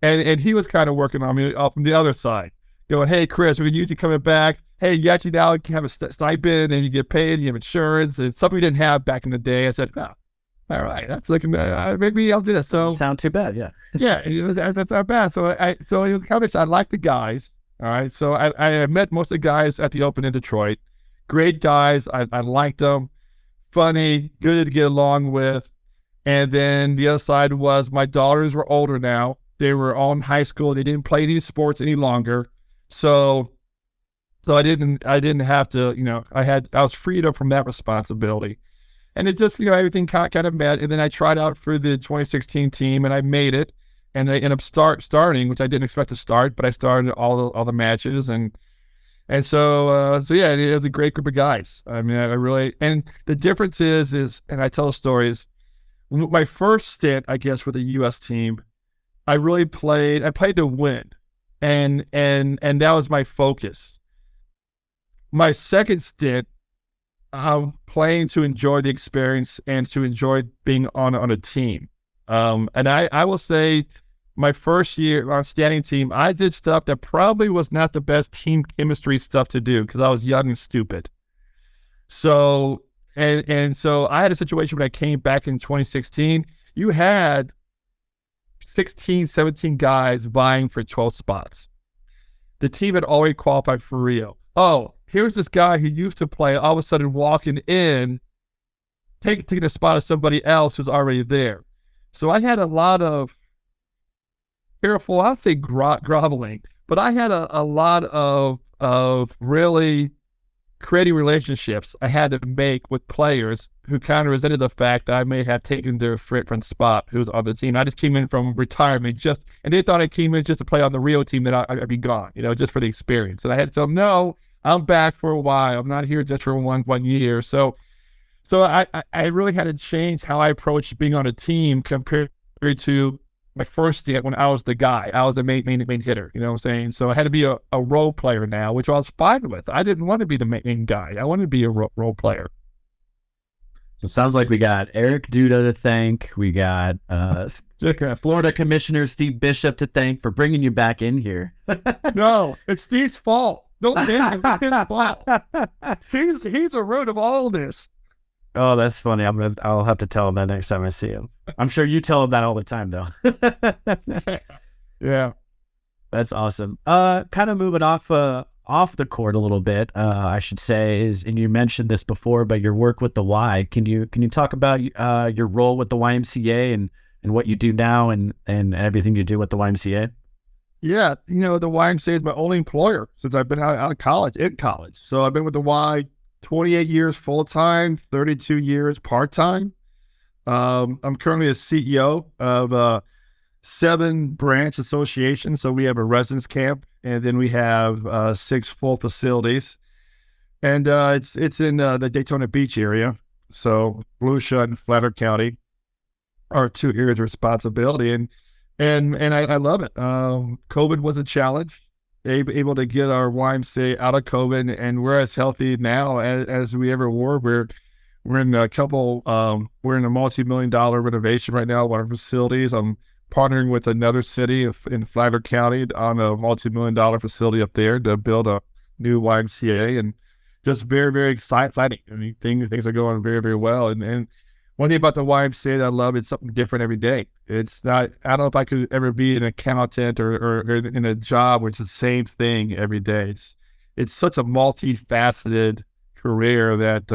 And he was kind of working on me from the other side, going, hey, Chris, we could use you coming back. Hey, you actually now have a stipend, and you get paid, and you have insurance, and something we didn't have back in the day. I said, oh, all right, that's like, maybe I'll do this. So sound too bad, yeah. Yeah, that's not bad. So it was kind of, I like the guys. All right, so I met most of the guys at the Open in Detroit. Great guys. I liked them. Funny, good to get along with. And then the other side was my daughters were older now. They were all in high school. They didn't play any sports any longer. So I didn't have to, I was freed up from that responsibility. And it just, everything kind of met. And then I tried out for the 2016 team, and I made it. And I ended up starting, which I didn't expect to start, but I started all the matches, and so yeah, it was a great group of guys. I mean, I really, and the difference is, and I tell stories. My first stint, I guess, with the U.S. team, I played to win, and that was my focus. My second stint, I'm playing to enjoy the experience and to enjoy being on a team. And I will say, my first year on standing team, I did stuff that probably was not the best team chemistry stuff to do because I was young and stupid. So, and so I had a situation when I came back in 2016. You had 16, 17 guys vying for 12 spots. The team had already qualified for Rio. Oh, here's this guy who used to play, all of a sudden walking in, taking a spot of somebody else who's already there. So I had a lot of careful, I'd say groveling, but I had a lot of really creating relationships I had to make with players who kind of resented the fact that I may have taken their friend spot who was on the team. I just came in from retirement and they thought I came in just to play on the Rio team, that I'd be gone, just for the experience. And I had to tell them, no, I'm back for a while. I'm not here just for one year. So I really had to change how I approached being on a team compared to my first stint when I was the guy. I was the main hitter, you know what I'm saying? So I had to be a role player now, which I was fine with. I didn't want to be the main guy. I wanted to be a role player. So it sounds like we got Eric Duda to thank. We got Florida Commissioner Steve Bishop to thank for bringing you back in here. No, it's Steve's fault. Don't blame him. It's his fault. He's the root of all this. Oh, that's funny. I'll have to tell him that next time I see him. I'm sure you tell him that all the time, though. Yeah, that's awesome. Kind of moving off the court a little bit, I should say, and you mentioned this before, but your work with the Y. Can you talk about your role with the YMCA and what you do now and everything you do with the YMCA? Yeah, the YMCA is my only employer since I've been out of college, in college. So I've been with the Y 28 years full time, 32 years part time. I'm currently a CEO of a 7-branch association. So we have a residence camp, and then we have 6 full facilities, and it's in the Daytona Beach area. So Volusia and Flathead County are 2 areas of responsibility, and I love it. COVID was a challenge. Able to get our YMCA out of COVID, and we're as healthy now as we ever were. We're in we're in a multi-million-dollar renovation right now at one of our facilities. I'm partnering with another city in Flathead County on a multi-million-dollar facility up there to build a new YMCA, and just very, very exciting. I mean, things are going very, very well. And one thing about the YMCA that I love is something different every day. It's not, I don't know if I could ever be an accountant or in a job where it's the same thing every day. It's such a multifaceted career that,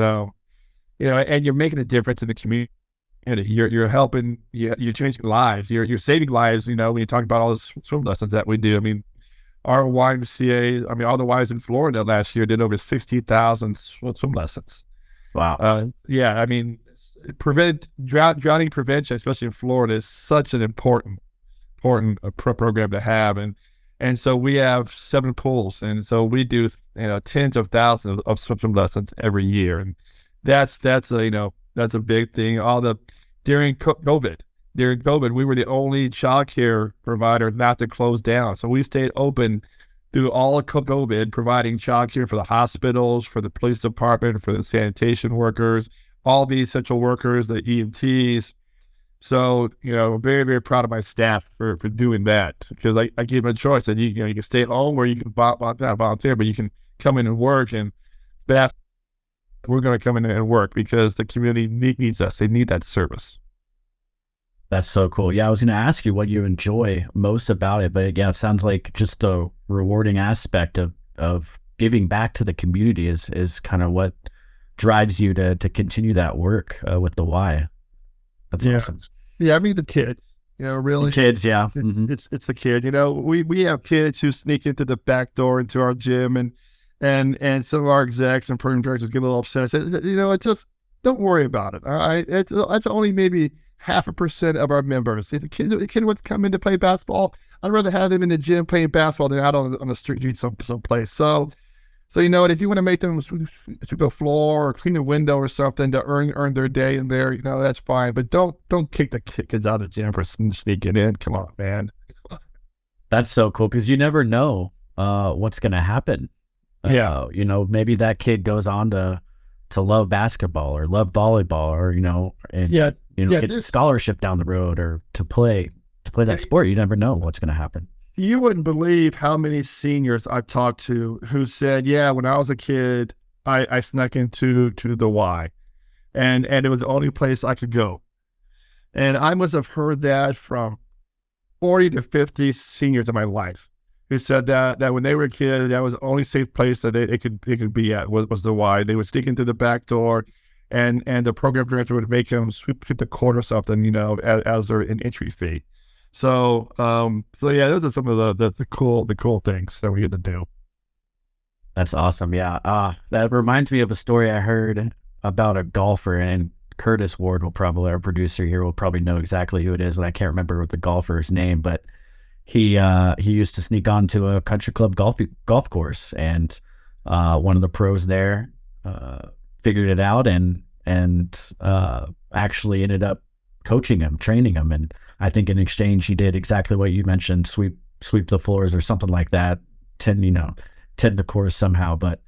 and you're making a difference in the community. You're helping, you're changing lives, you're saving lives, when you talk about all the swim lessons that we do. I mean, our YMCA, all the Ys in Florida last year did over 60,000 swim lessons. Wow. Drowning prevention, especially in Florida, is such an important program to have. And so we have 7 pools, and so we do tens of thousands of swim lessons every year, and that's a big thing. During COVID, we were the only child care provider not to close down. So we stayed open through all of COVID, providing child care for the hospitals, for the police department, for the sanitation workers, all the essential workers, the EMTs. So, very, very proud of my staff for doing that, because I gave them a choice. And you can stay home, or you can not volunteer, but you can come in and work. And staff, we're going to come in and work because the community needs us. They need that service. That's so cool. Yeah, I was going to ask you what you enjoy most about it, but yeah, it sounds like just the rewarding aspect of giving back to the community is kind of what drives you to continue that work with the Y. That's awesome. Yeah, the kids, really. The kids, yeah. It's the kid. We have kids who sneak into the back door into our gym, and some of our execs and program directors get a little upset. I said, it's just, don't worry about it. All right, it's only maybe 0.5% of our members. If the kid wants to come in to play basketball, I'd rather have them in the gym playing basketball than out on the street someplace. So if you want to make them sweep the floor or clean a window or something to earn their day in there, that's fine. But don't kick the kids out of the gym for sneaking in. Come on, man. That's so cool, because you never know what's going to happen. Maybe that kid goes on to love basketball or love volleyball, or gets a scholarship down the road, or to play that sport. You never know what's going to happen. You wouldn't believe how many seniors I've talked to who said, yeah, when I was a kid, I snuck into the Y, and it was the only place I could go. And I must have heard that from 40 to 50 seniors in my life who said that when they were a kid, that was the only safe place that they could be at was the Y. They would sneak into the back door, and the program director would make them sweep the court or something, as their entry fee. So yeah, those are some of the cool things that we get to do. That's awesome. Yeah. That reminds me of a story I heard about a golfer, and Curtis Ward our producer here will probably know exactly who it is, but I can't remember what the golfer's name, but he used to sneak onto a country club golf course, and one of the pros there figured it out and actually ended up coaching him, training him, and I think in exchange he did exactly what you mentioned: sweep the floors or something like that, tend the course somehow. But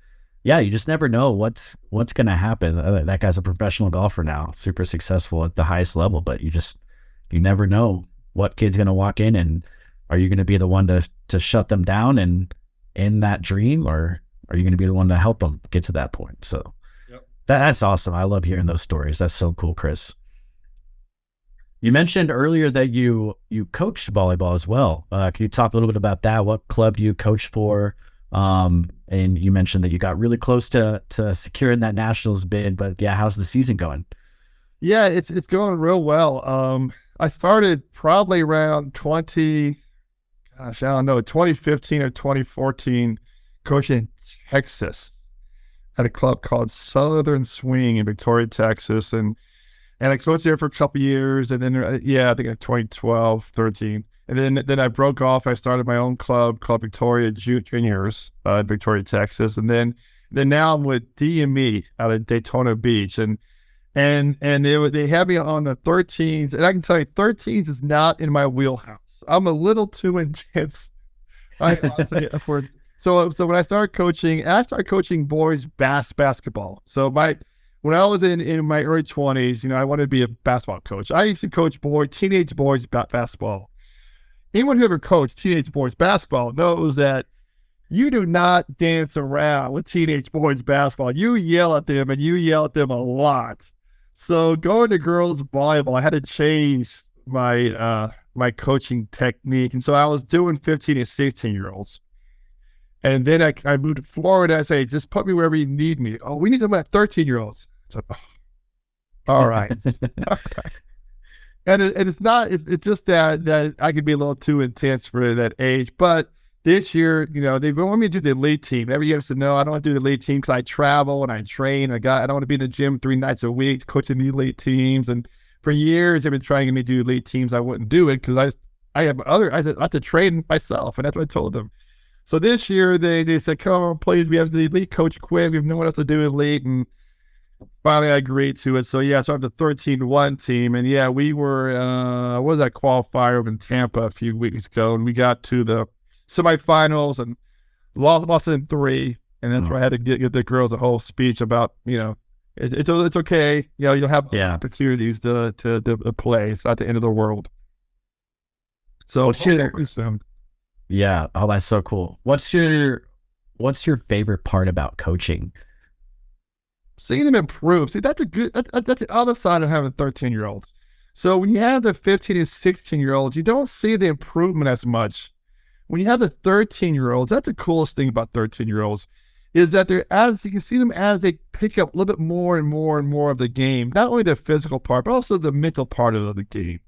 yeah, you just never know what's going to happen. That guy's a professional golfer now, super successful at the highest level, but you never know what kid's going to walk in, and are you going to be the one to shut them down and in that dream, or are you going to be the one to help them get to that point? So that's awesome. I love hearing those stories. That's so cool, Chris. You mentioned earlier that you coached volleyball as well. Can you talk a little bit about that? What club do you coach for? And you mentioned that you got really close to securing that nationals bid, but yeah, how's the season going? Yeah, it's going real well. I started probably around gosh, I don't know, 2015 or 2014, coaching in Texas at a club called Southern Swing in Victoria, Texas. And I coached there for a couple of years. And then, I think in 2012, 13. And then I broke off. I started my own club called Victoria Juniors in Victoria, Texas. And then now I'm with DME out of Daytona Beach. And they had me on the 13s. And I can tell you, 13s is not in my wheelhouse. I'm a little too intense. So when I started coaching boys basketball. So when I was in my early 20s, I wanted to be a basketball coach. I used to coach teenage boys basketball. Anyone who ever coached teenage boys basketball knows that you do not dance around with teenage boys basketball. You yell at them, and you yell at them a lot. So going to girls volleyball, I had to change my my coaching technique. And so I was doing 15 and 16-year-olds. And then I moved to Florida. I say, just put me wherever you need me. Oh, we need them at 13-year-olds. So, all right. And it's just that I could be a little too intense for that age. But this year, they want me to do the elite team. Every year I said, no, I don't want to do the elite team because I travel and I train. I don't want to be in the gym 3 nights a week coaching the elite teams. And for years, they've been trying to get me to do elite teams. I wouldn't do it because I have to train myself. And that's what I told them. So this year, they said, come on, please, we have the elite coach quit. We have no one else to do elite. And finally, I agreed to it. So, so I have the 13-1 team. And, we were, what was that qualifier in Tampa a few weeks ago? And we got to the semifinals and lost in 3. And that's where I had to get the girls a whole speech about, it's okay. You'll have opportunities to play. It's not the end of the world. So, soon. Yeah. Oh, that's so cool. What's your favorite part about coaching? Seeing them improve. See, that's the other side of having 13-year-olds. So when you have the 15 and 16-year-olds, you don't see the improvement as much. When you have the 13-year-olds, that's the coolest thing about 13-year-olds is that you can see them as they pick up a little bit more and more and more of the game, not only the physical part, but also the mental part of the game.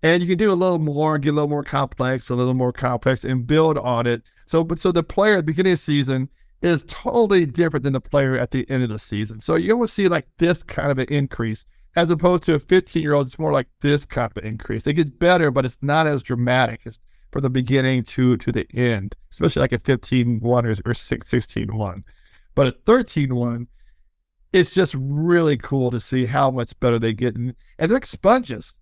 And you can do a little more, get a little more complex, and build on it. So the player at the beginning of the season is totally different than the player at the end of the season. So you almost see like this kind of an increase, as opposed to a 15-year-old, it's more like this kind of an increase. It gets better, but it's not as dramatic as from the beginning to the end, especially like a 15-1 or 16-1. But a 13-1, it's just really cool to see how much better they get. And they're like sponges.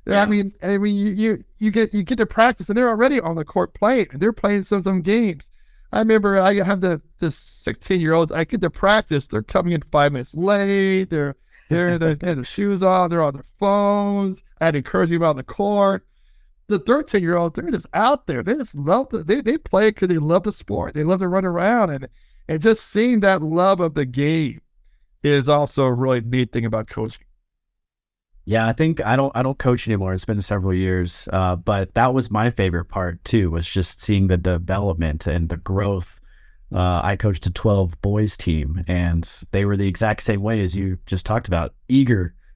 Yeah. I mean, you get to practice, and they're already on the court playing, and they're playing some games. I remember I have the 16-year-olds. I get to practice. They're coming in 5 minutes late. They have their shoes on. They're on their phones. I had to encourage them on the court. The 13-year-olds, they're just out there. They just love they play because they love the sport. They love to run around, and just seeing that love of the game is also a really neat thing about coaching. Yeah, I think I don't coach anymore. It's been several years, but that was my favorite part too. Was just seeing the development and the growth. I coached a 12 boys team, and they were the exact same way as you just talked about.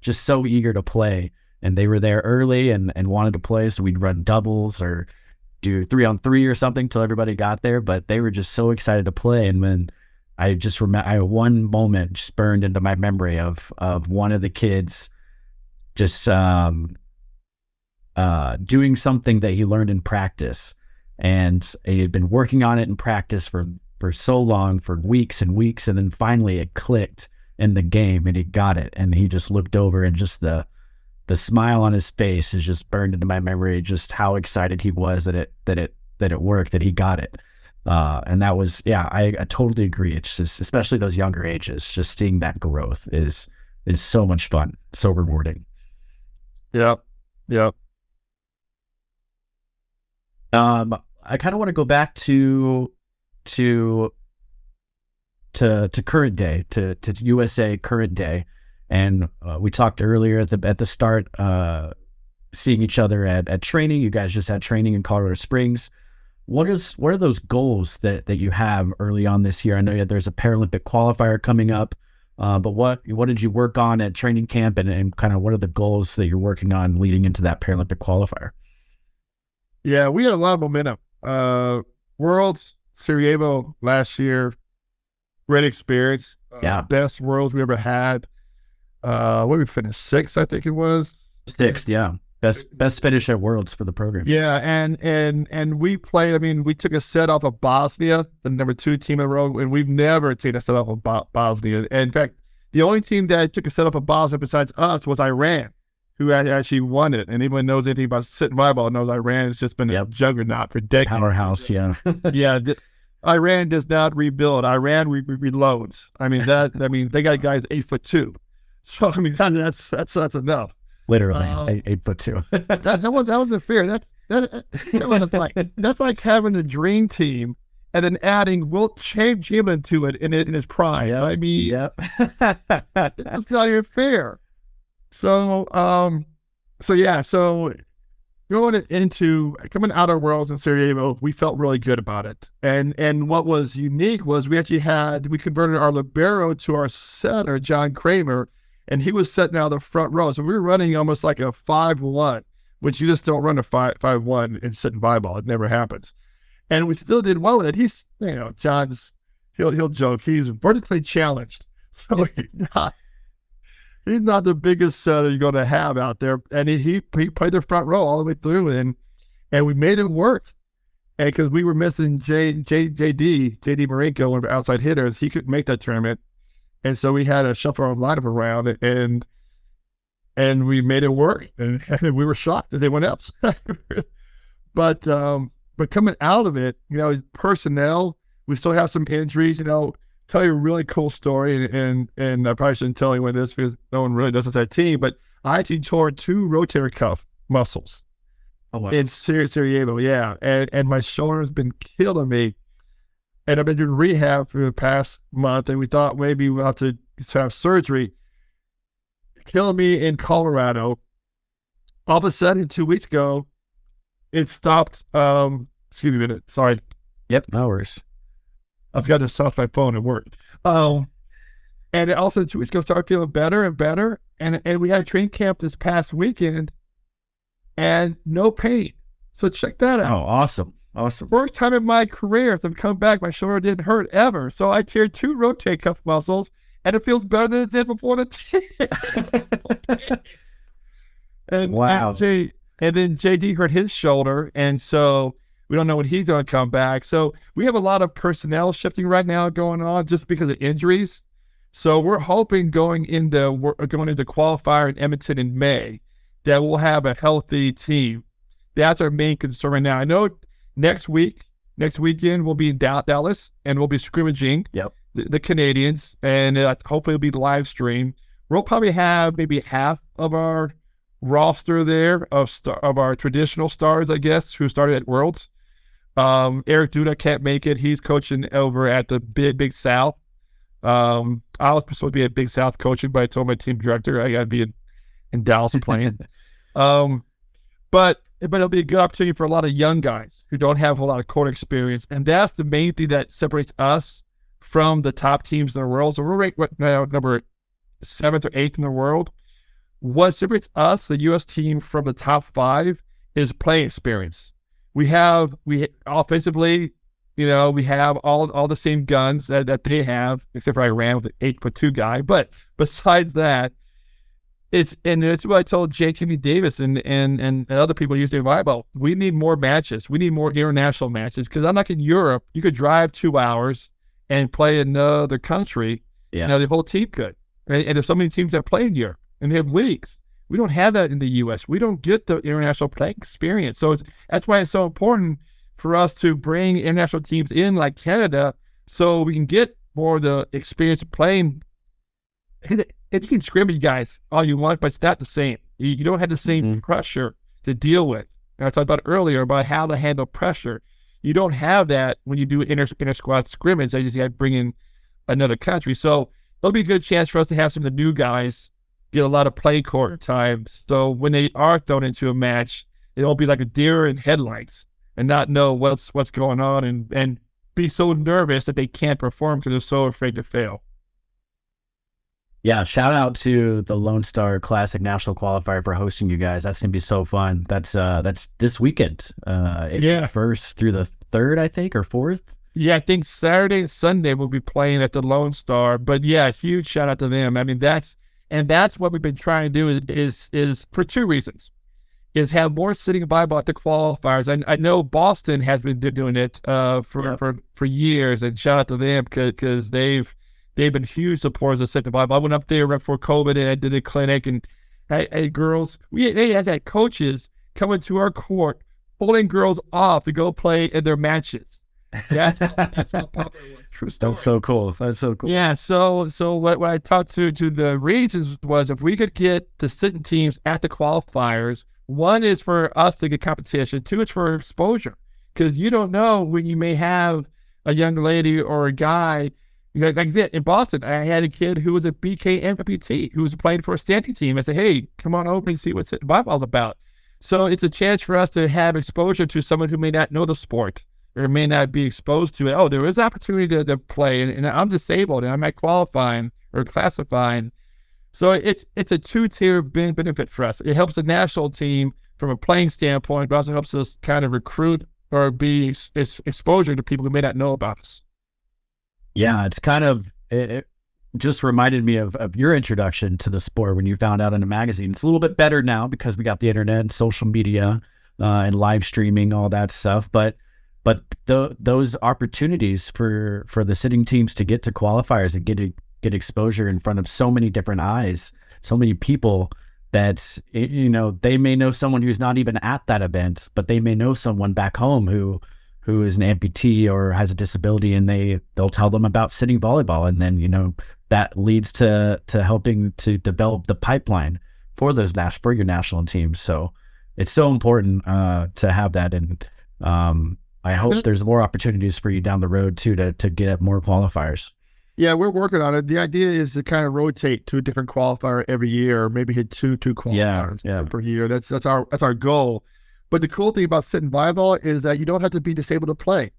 Just so eager to play, and they were there early and wanted to play. So we'd run doubles or do 3-on-3 or something till everybody got there. But they were just so excited to play. And when I just remember, I had one moment just burned into my memory of one of the kids just doing something that he learned in practice, and he had been working on it in practice for so long, for weeks and weeks, and then finally it clicked in the game, and he got it, and he just looked over, and just the smile on his face is just burned into my memory, just how excited he was that it worked, that he got it. And that was, I totally agree. It's just, especially those younger ages, just seeing that growth is so much fun, so rewarding. Yep. I kind of want to go back to current day, to USA current day, and we talked earlier at the start, seeing each other at training. You guys just had training in Colorado Springs. What are those goals that you have early on this year? I know there's a Paralympic qualifier coming up. But what did you work on at training camp, and kind of what are the goals that you're working on leading into that Paralympic qualifier? Yeah, we had a lot of momentum Worlds, Sarajevo last year, great experience. Best Worlds we ever had. What did we finish? 6th, I think it was. 6th, yeah. Best finish at Worlds for the program. Yeah, and we played. I mean, we took a set off of Bosnia, the number 2 team in the world, and we've never taken a set off of Bosnia. And in fact, the only team that took a set off of Bosnia besides us was Iran, who actually won it. And anyone knows anything about sitting volleyball knows Iran has just been a juggernaut for decades. Powerhouse, yeah. Yeah, Iran does not rebuild. Iran reloads. I mean they got guys 8'2". So I mean that's enough. Literally 8'2". That wasn't fair. That wasn't like that's like having the dream team and then adding Wilt Chamberlain to it in his prime. I mean, it's just not even fair. So coming out of Worlds in Sarajevo, we felt really good about it. And what was unique was we converted our libero to our setter, John Kramer, and he was setting out of the front row. So we were running almost like a 5-1, which you just don't run a 5-1 in sitting volleyball. It never happens. And we still did well with it. He's, John's, he'll joke, he's vertically challenged. So he's not the biggest setter you're going to have out there. And he played the front row all the way through, and we made it work. And because we were missing JD Marinko, one of our outside hitters, he couldn't make that tournament. And so we had to shuffle our lineup around, and we made it work. And we were shocked that everyone else. But coming out of it, personnel, we still have some injuries. Tell you a really cool story, and I probably shouldn't tell anyone this because no one really does it that team, but I actually tore 2 rotator cuff muscles in Sarajevo, and my shoulder's been killing me, and I've been doing rehab for the past month, and we thought maybe we'll have to have surgery. Killing me in Colorado. All of a sudden, 2 weeks ago, it stopped. Excuse me a minute. Sorry. Yep, no worries. I've got to stop my phone at work. And it also 2 weeks ago started feeling better and better. And we had a training camp this past weekend and no pain. So check that out. Oh, awesome. Awesome. First time in my career since I've come back, my shoulder didn't hurt ever. So I teared 2 rotator cuff muscles and it feels better than it did before the tear. And wow. And then JD hurt his shoulder. And so we don't know when he's going to come back. So we have a lot of personnel shifting right now going on just because of injuries. So we're hoping going into qualifier in Edmonton in May that we'll have a healthy team. That's our main concern right now. I know next weekend we'll be in Dallas and we'll be scrimmaging the Canadians, and hopefully it'll be live stream. We'll probably have maybe half of our roster there of our traditional stars, I guess, who started at Worlds. Eric Duda can't make it. He's coaching over at the Big South. I was supposed to be at Big South coaching, but I told my team director I got to be in Dallas playing. But it'll be a good opportunity for a lot of young guys who don't have a whole lot of court experience, and that's the main thing that separates us from the top teams in the world. So we're ranked now number 7th or 8th in the world. What separates us, the U.S. team, from the top 5 is playing experience. We offensively, we have all the same guns that they have, except for Iran with an 8'2" guy. But besides that, it's what I told J. Kimmy Davis and other people using volleyball. We need more matches. We need more international matches because unlike in Europe, you could drive 2 hours and play in another country. The whole team could. Right? And there's so many teams that play in Europe and they have leagues. We don't have that in the U.S. We don't get the international play experience. So that's why it's so important for us to bring international teams in like Canada so we can get more of the experience of playing. And you can scrimmage guys all you want, but it's not the same. You don't have the same pressure to deal with. And I talked about earlier about how to handle pressure. You don't have that when you do inter-squad scrimmage. I just got to bring in another country. So it'll be a good chance for us to have some of the new guys get a lot of play court time. So when they are thrown into a match, it won't be like a deer in headlights and not know what's going on and be so nervous that they can't perform because they're so afraid to fail. Yeah, shout out to the Lone Star Classic National Qualifier for hosting you guys. That's gonna be so fun. That's this weekend. Yeah. 1st through the 3rd, I think, or 4th. Yeah, I think Saturday and Sunday we'll be playing at the Lone Star. But yeah, huge shout out to them. I mean, that's what we've been trying to do is for two reasons. Is have more sitting volleyball at the qualifiers. I know Boston has been doing it for years, and shout out to them because they've been huge supporters of sitting volleyball. I went up there right before COVID and I did a clinic, and hey girls, they had coaches coming to our court pulling girls off to go in their matches. That's how popular it was. True story. That's so cool. That's so cool. Yeah, so what I talked to the regions was if we could get the sitting teams at the qualifiers, one is for us to get competition, two is for exposure, because you don't know when you may have a young lady or a guy. Like that in Boston, I had a kid who was a BK amputee who was playing for a standing team. I said, hey, come on over and see what volleyball's about. So it's a chance for us to have exposure to someone who may not know the sport or may not be exposed to it. Oh, there is opportunity to play, and I'm disabled, and I'm not qualifying or classifying. So it's a two-tier benefit for us. It helps the national team from a playing standpoint, but also helps us kind of recruit or be exposure to people who may not know about us. Yeah, it's kind of, it just reminded me of your introduction to the sport when you found out in a magazine. It's a little bit better now because we got the internet and social media and live streaming, all that stuff. But those opportunities for the sitting teams to get to qualifiers and get exposure in front of so many different eyes, so many people that, they may know someone who's not even at that event, but they may know someone back home who is an amputee or has a disability, and they'll tell them about sitting volleyball. And then, that leads to helping to develop the pipeline for for your national teams. So it's so important to have that. And I hope there's more opportunities for you down the road too, to get at more qualifiers. Yeah, we're working on it. The idea is to kind of rotate to a different qualifier every year, or maybe hit two qualifiers per year. That's our goal. But the cool thing about sitting volleyball is that you don't have to be disabled to play.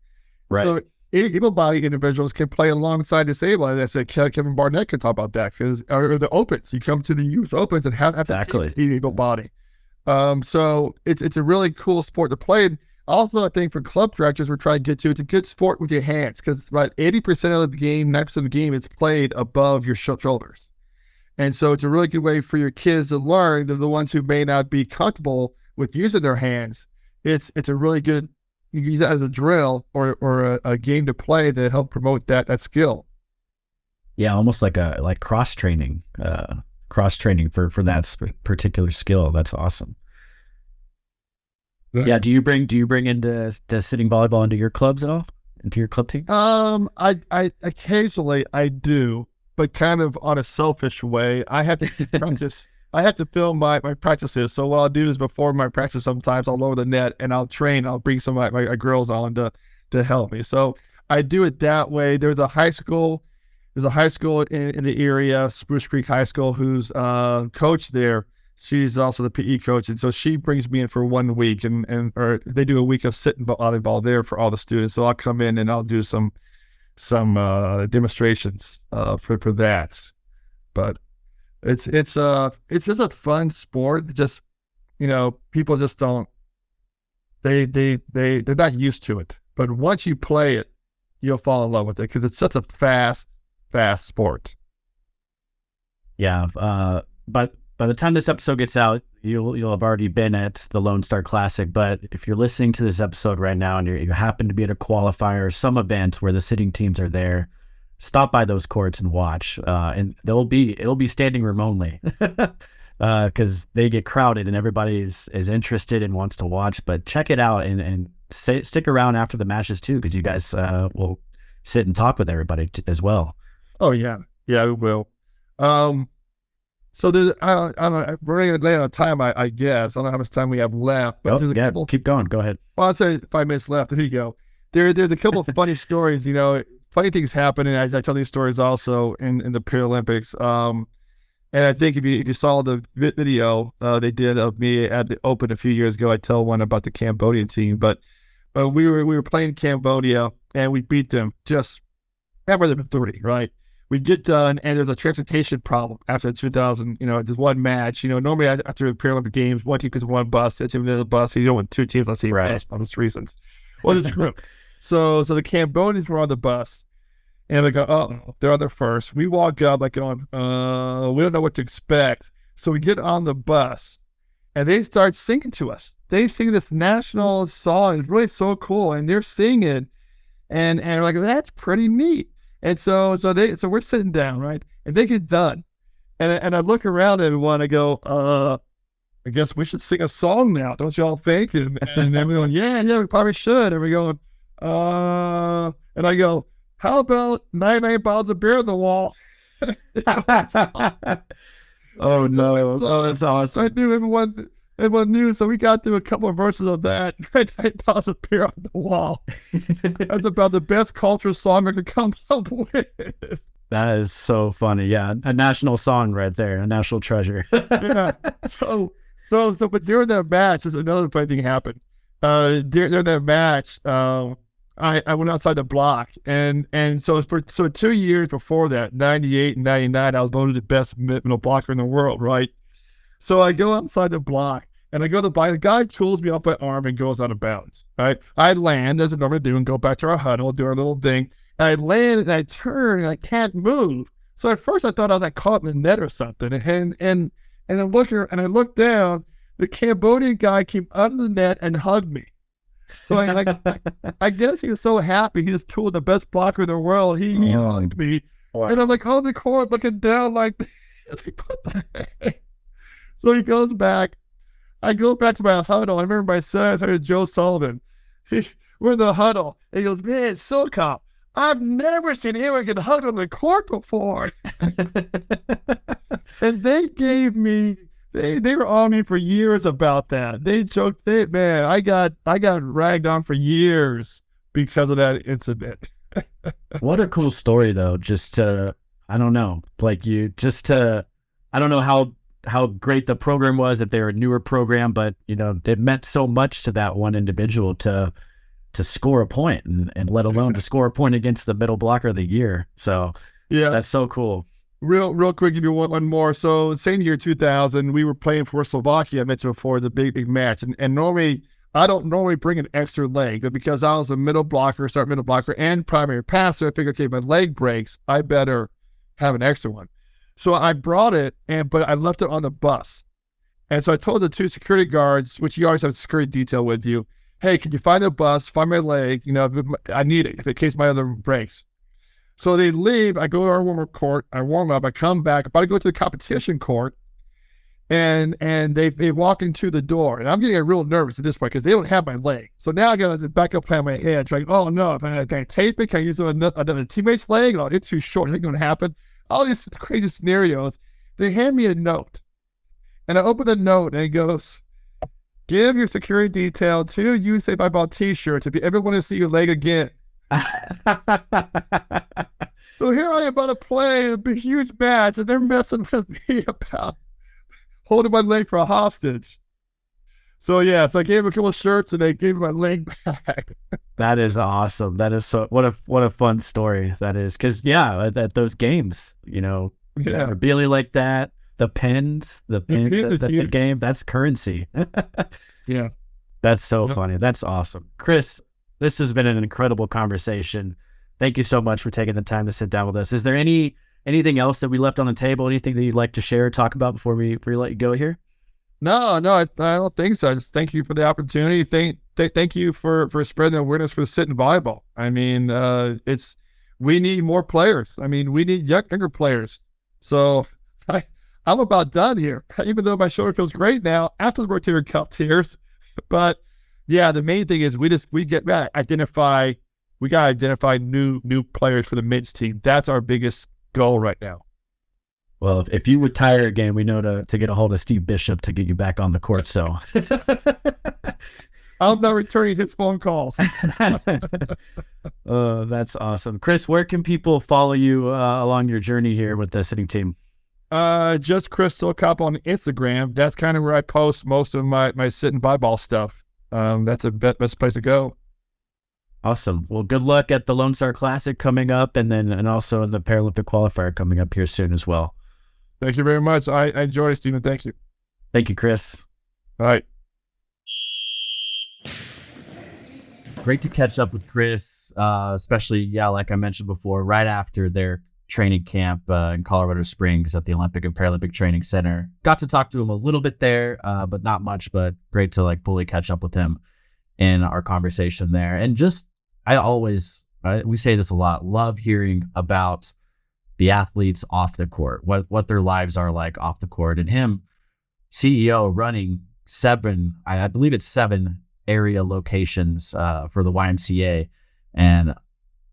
Right. So able-bodied individuals can play alongside disabled. And that's Kevin Barnett can talk about that, or the opens. You come to the youth opens and have to be able-bodied. So it's a really cool sport to play. And also, I think for club directors, we're trying to get to, it's a good sport with your hands, because about 80% of the game, 90% of the game is played above your shoulders. And so it's a really good way for your kids to learn. They're the ones who may not be comfortable with using their hands. It's a really good, you can use that as a drill or a game to play to help promote that skill. Yeah, almost like cross training for that particular skill. That's awesome. Yeah. Do you bring into sitting volleyball into your clubs at all? Into your club team? I occasionally I do, but kind of on a selfish way. I have to practice. I have to film my practices. So what I'll do is before my practice, sometimes I'll lower the net and I'll train. I'll bring some of my girls on to help me. So I do it that way. There's a high school in the area, Spruce Creek High School, who's coach there. She's also the PE coach, and so she brings me in for 1 week, or they do a week of sitting volleyball there for all the students. So I'll come in and I'll do some demonstrations for that. But it's just a fun sport. Just people just don't they're not used to it. But once you play it, you'll fall in love with it because it's such a fast sport. Yeah, but by the time this episode gets out, you'll have already been at the Lone Star Classic. But if you're listening to this episode right now and you happen to be at a qualifier or some event where the sitting teams are there, stop by those courts and watch. And it'll be standing room only because they get crowded and everybody is interested and wants to watch. But check it out and stick around after the matches too, because you guys will sit and talk with everybody as well. Oh yeah, we will. So there's, I don't know, we're running late on time, I guess. I don't know how much time we have left. But there's a couple, keep going. Go ahead. Well, I'll say 5 minutes left. There you go. There's a couple of funny stories, funny things happen, and I tell these stories also in the Paralympics. And I think if you saw the video they did of me at the Open a few years ago, I tell one about the Cambodian team. But we were playing Cambodia, and we beat them just never than 30, right? we get done, and there's a transportation problem after 2000. There's one match. Normally after the Paralympic Games, one team gets one bus. It's another bus. So you don't want two teams on the same bus for those reasons. Well, this group. So the Cambodians were on the bus, and they go, oh, they're on there first. We walk up like going, we don't know what to expect. So we get on the bus, and they start singing to us. They sing this national song. It's really so cool, and they're singing, and we're like, that's pretty neat. And so we're sitting down, right? And they get done. And I look around at everyone, I go, I guess we should sing a song now, don't y'all think? And then we're going, yeah, we probably should. And we're going, and I go, how about 99 bottles of beer on the wall? Oh no. That's awesome. So I knew everyone knew, so we got through a couple of verses of that. 99 bottles of beer on the wall. That's about the best culture song I could come up with. That is so funny. Yeah, a national song right there, a national treasure. Yeah. But during that match, there's another funny thing happened. During that match, I went outside the block, and so 2 years before that, 98 and 99, I was voted the best middle blocker in the world, right? So I go outside the block, and I go to the block. The guy tools me off my arm and goes out of bounds, right? I land, as I normally do, and go back to our huddle, do our little thing. And I land, and I turn, and I can't move. So at first, I thought I was like caught in the net or something, and I'm looking, and I look down. The Cambodian guy came out of the net and hugged me. So I guess he was so happy. He just tooled the best blocker in the world. He hugged me. Wow. And I'm like on the court looking down like this. So he goes back. I go back to my huddle. I remember my son, I heard Joe Sullivan. We're in the huddle. And he goes, man, Seilkop, I've never seen anyone get hugged on the court before. And they gave me, they were on me for years about that. They joked, I got ragged on for years because of that incident. What a cool story, though. Just to, I don't know, I don't know how great the program was, if they were a newer program, but it meant so much to that one individual to score a point, and let alone to score a point against the middle blocker of the year. So yeah, that's so cool. Real quick, give you one more. So same year, 2000, we were playing for Slovakia. I mentioned before, the big match, and normally I don't normally bring an extra leg, but because I was a middle blocker, and primary passer, I figured, okay, if my leg breaks, I better have an extra one. So I brought it, but I left it on the bus. And so I told the two security guards, which you always have a security detail with you, hey, can you find the bus, find my leg, I need it in case my other breaks. So they leave, I go to our warm-up court, I warm up, I come back, about to go to the competition court, and they walk into the door, and I'm getting real nervous at this point because they don't have my leg. So now I got a backup plan in my head, trying, oh no, can I tape it? Can I use another teammate's leg? Oh, it's too short, it's not going to happen. All these crazy scenarios. They hand me a note, and I open the note, and it goes, give your security detail 2 USA Volleyball t-shirts if you ever want to see your leg again. So here I am about to play a big, huge match, and they're messing with me about holding my leg for a hostage. So yeah, so I gave them a couple of shirts, and they gave me my leg back. That is awesome. That is so, what a fun story that is. Because at those games, memorabilia like that, the pins, the game, that's currency. Yeah, that's so funny. That's awesome, Chris. This has been an incredible conversation. Thank you so much for taking the time to sit down with us. Is there anything else that we left on the table? Anything that you'd like to share or talk about before we let you go here? No, I don't think so. I just thank you for the opportunity. Thank you for spreading awareness for sitting volleyball. I mean, we need more players. I mean, we need younger players. So I'm about done here, even though my shoulder feels great now after the rotator cuff tears. But yeah, the main thing is we got to identify new players for the men's team. That's our biggest goal right now. Well, if you retire again, we know to get a hold of Steve Bishop to get you back on the court. So I'm not returning his phone calls. That's awesome. Chris, where can people follow you along your journey here with the sitting team? Just Chris Seilkop on Instagram. That's kind of where I post most of my sitting volleyball stuff. That's the best place to go. Awesome. Well, good luck at the Lone Star Classic coming up, and also in the Paralympic qualifier coming up here soon as well. Thank you very much. I enjoyed it, Stephen. Thank you. Thank you, Chris. All right. Great to catch up with Chris, especially, like I mentioned before, right after their training camp in Colorado Springs at the Olympic and Paralympic Training Center. Got to talk to him a little bit there, but not much, but great to fully catch up with him in our conversation there. And just, we say this a lot, love hearing about the athletes off the court, what their lives are like off the court, and him, CEO, running I believe it's 7 area locations for the YMCA, and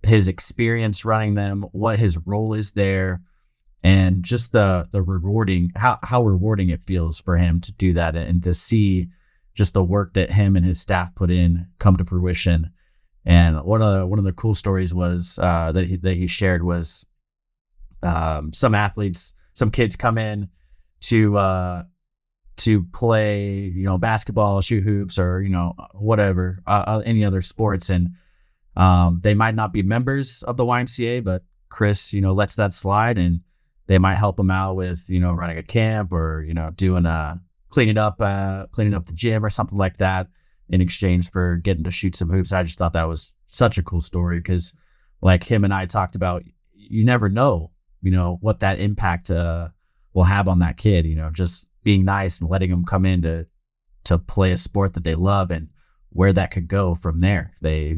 his experience running them, what his role is there, and just the rewarding, how rewarding it feels for him to do that and to see just the work that him and his staff put in come to fruition. And one of the cool stories was that he shared was some kids come in to play, basketball, shoot hoops, or whatever, any other sports, and they might not be members of the YMCA, but Chris, lets that slide, and they might help him out with, running a camp or doing cleaning up the gym or something like that in exchange for getting to shoot some hoops. I just thought that was such a cool story because, like him and I talked about, you never know, what that impact will have on that kid. Just being nice and letting them come in to play a sport that they love, and where that could go from there. They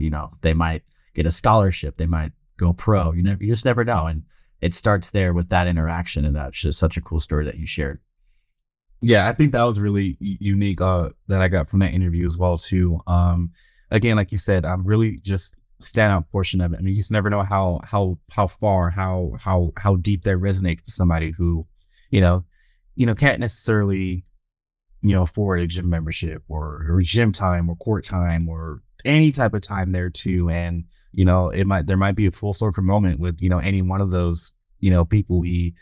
might get a scholarship, they might go pro. You just never know. And it starts there with that interaction, and that's just such a cool story that you shared. Yeah, I think that was really unique that I got from that interview as well too. Again, like you said, I'm really just standout portion of it. I mean, you just never know how far, how deep that resonates with somebody who, can't necessarily, afford a gym membership or gym time or court time or any type of time there too. And, there might be a full circle moment with, any one of those, people he,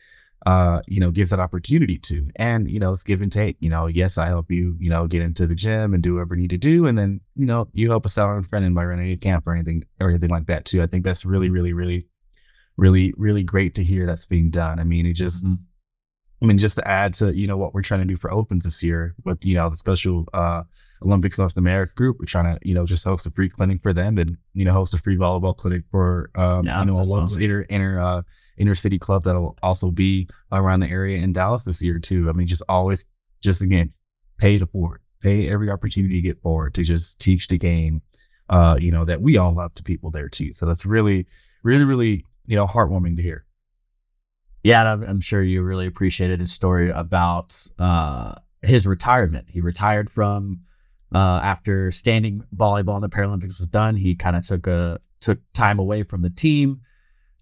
gives that opportunity to. And, it's give and take. Yes, I help you, get into the gym and do whatever you need to do. And then, you help us out on front end by running a camp or anything like that too. I think that's really, really, really, really, really great to hear that's being done. I mean, it just, just to add to, what we're trying to do for Opens this year with, the special Olympics North America group, we're trying to, just host a free clinic for them and, host a free volleyball clinic for, a local awesome. Inner city club that'll also be around the area in Dallas this year too. I mean, again, pay to forward, pay every opportunity to get forward to just teach the game, that we all love to people there too. So that's really, really, really, heartwarming to hear. Yeah, and I'm sure you really appreciated his story about his retirement. He retired from after standing volleyball in the Paralympics was done. He kind of took time away from the team.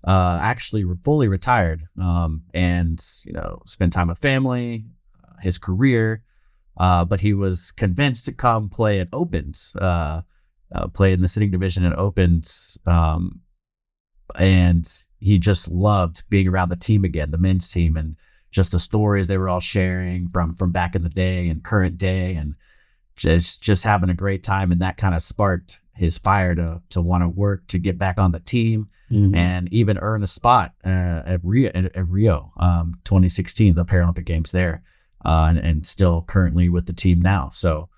Actually fully retired, and spent time with family, his career, but he was convinced to come play at Opens, play in the sitting division at Opens, and he just loved being around the team again, the men's team, and just the stories they were all sharing from back in the day and current day, and just having a great time. And that kind of sparked his fire to want to work to get back on the team. Mm-hmm. And even earn a spot at Rio 2016, the Paralympic Games there, and still currently with the team now. So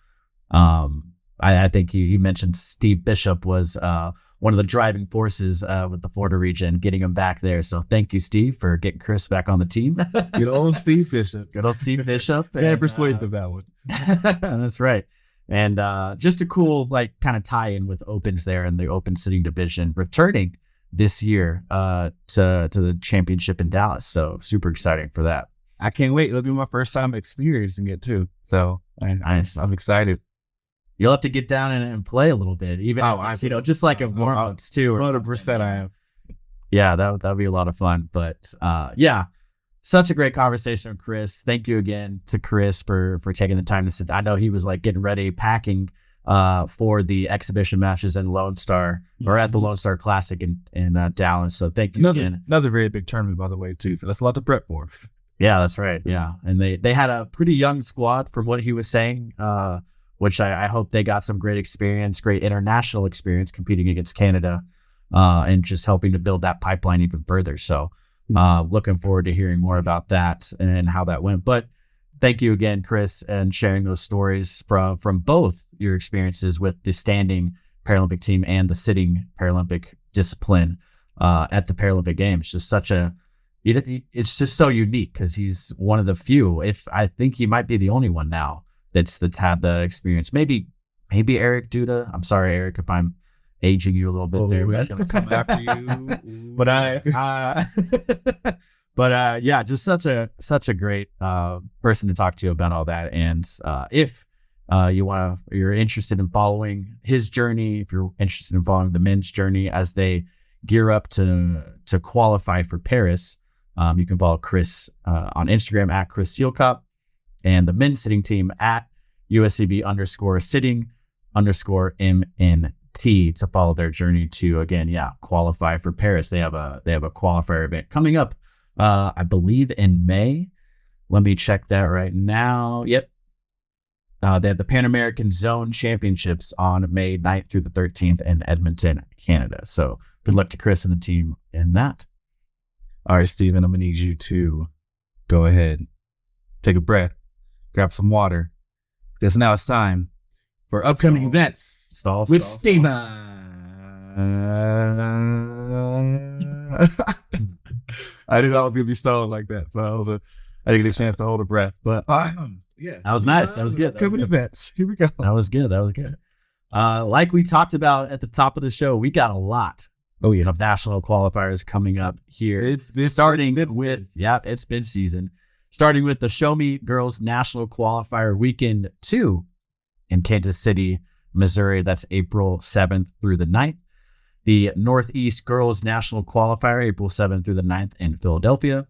I think you mentioned Steve Bishop was one of the driving forces with the Florida region, getting him back there. So thank you, Steve, for getting Chris back on the team. Good old Steve Bishop. Good old Steve Bishop. Yeah, persuasive that one. That's right. And just a cool kind of tie-in with Opens there in the Open Sitting Division, returning this year to the championship in Dallas. So super exciting for that. I can't wait. It'll be my first time experiencing it too. So nice. I'm excited. You'll have to get down and play a little bit, even just like in warm-ups too. 100% I am. Yeah, that'd be a lot of fun. But such a great conversation with Chris. Thank you again to Chris for taking the time to sit. I know he was getting ready, packing for the exhibition matches in Lone Star, or at the Lone Star Classic in Dallas. So thank you again. Another very big tournament, by the way, too. So that's a lot to prep for. Yeah, that's right. Yeah, and they had a pretty young squad, from what he was saying, which I hope they got some great experience, great international experience competing against Canada, and just helping to build that pipeline even further. So looking forward to hearing more about that and how that went. But thank you again, Chris, and sharing those stories from both your experiences with the standing Paralympic team and the sitting Paralympic discipline at the Paralympic Games. It's just so unique because he's one of the few. If I think he might be the only one now that's had the experience. Maybe Eric Duda. I'm sorry, Eric, if I'm aging you a little bit there. That's gonna come after you. But yeah, just such a great person to talk to about all that. And if you're interested in following his journey, if you're interested in following the men's journey as they gear up to qualify for Paris, you can follow Chris on Instagram at Chris Seilkop, and the men's sitting team at USCB_sitting_MNT to follow their journey to, again, qualify for Paris. They have a qualifier event coming up, I believe in May. Let me check that right now. Yep. They have the Pan American Zone Championships on May 9th through the 13th in Edmonton, Canada. So good luck to Chris and the team in that. All right, Stephen, I'm going to need you to go ahead, take a breath, grab some water, because now it's time for upcoming events with Stephen. I didn't know I was going to be stalling like that, so I didn't get a chance to hold a breath. But yeah, that was nice. That was good. Upcoming events. Here we go. That was good. Like we talked about at the top of the show, we got a lot of national qualifiers coming up here. It's been season. Starting with the Show Me Girls National Qualifier Weekend 2 in Kansas City, Missouri. That's April 7th through the 9th. The Northeast Girls National Qualifier, April 7th through the 9th in Philadelphia.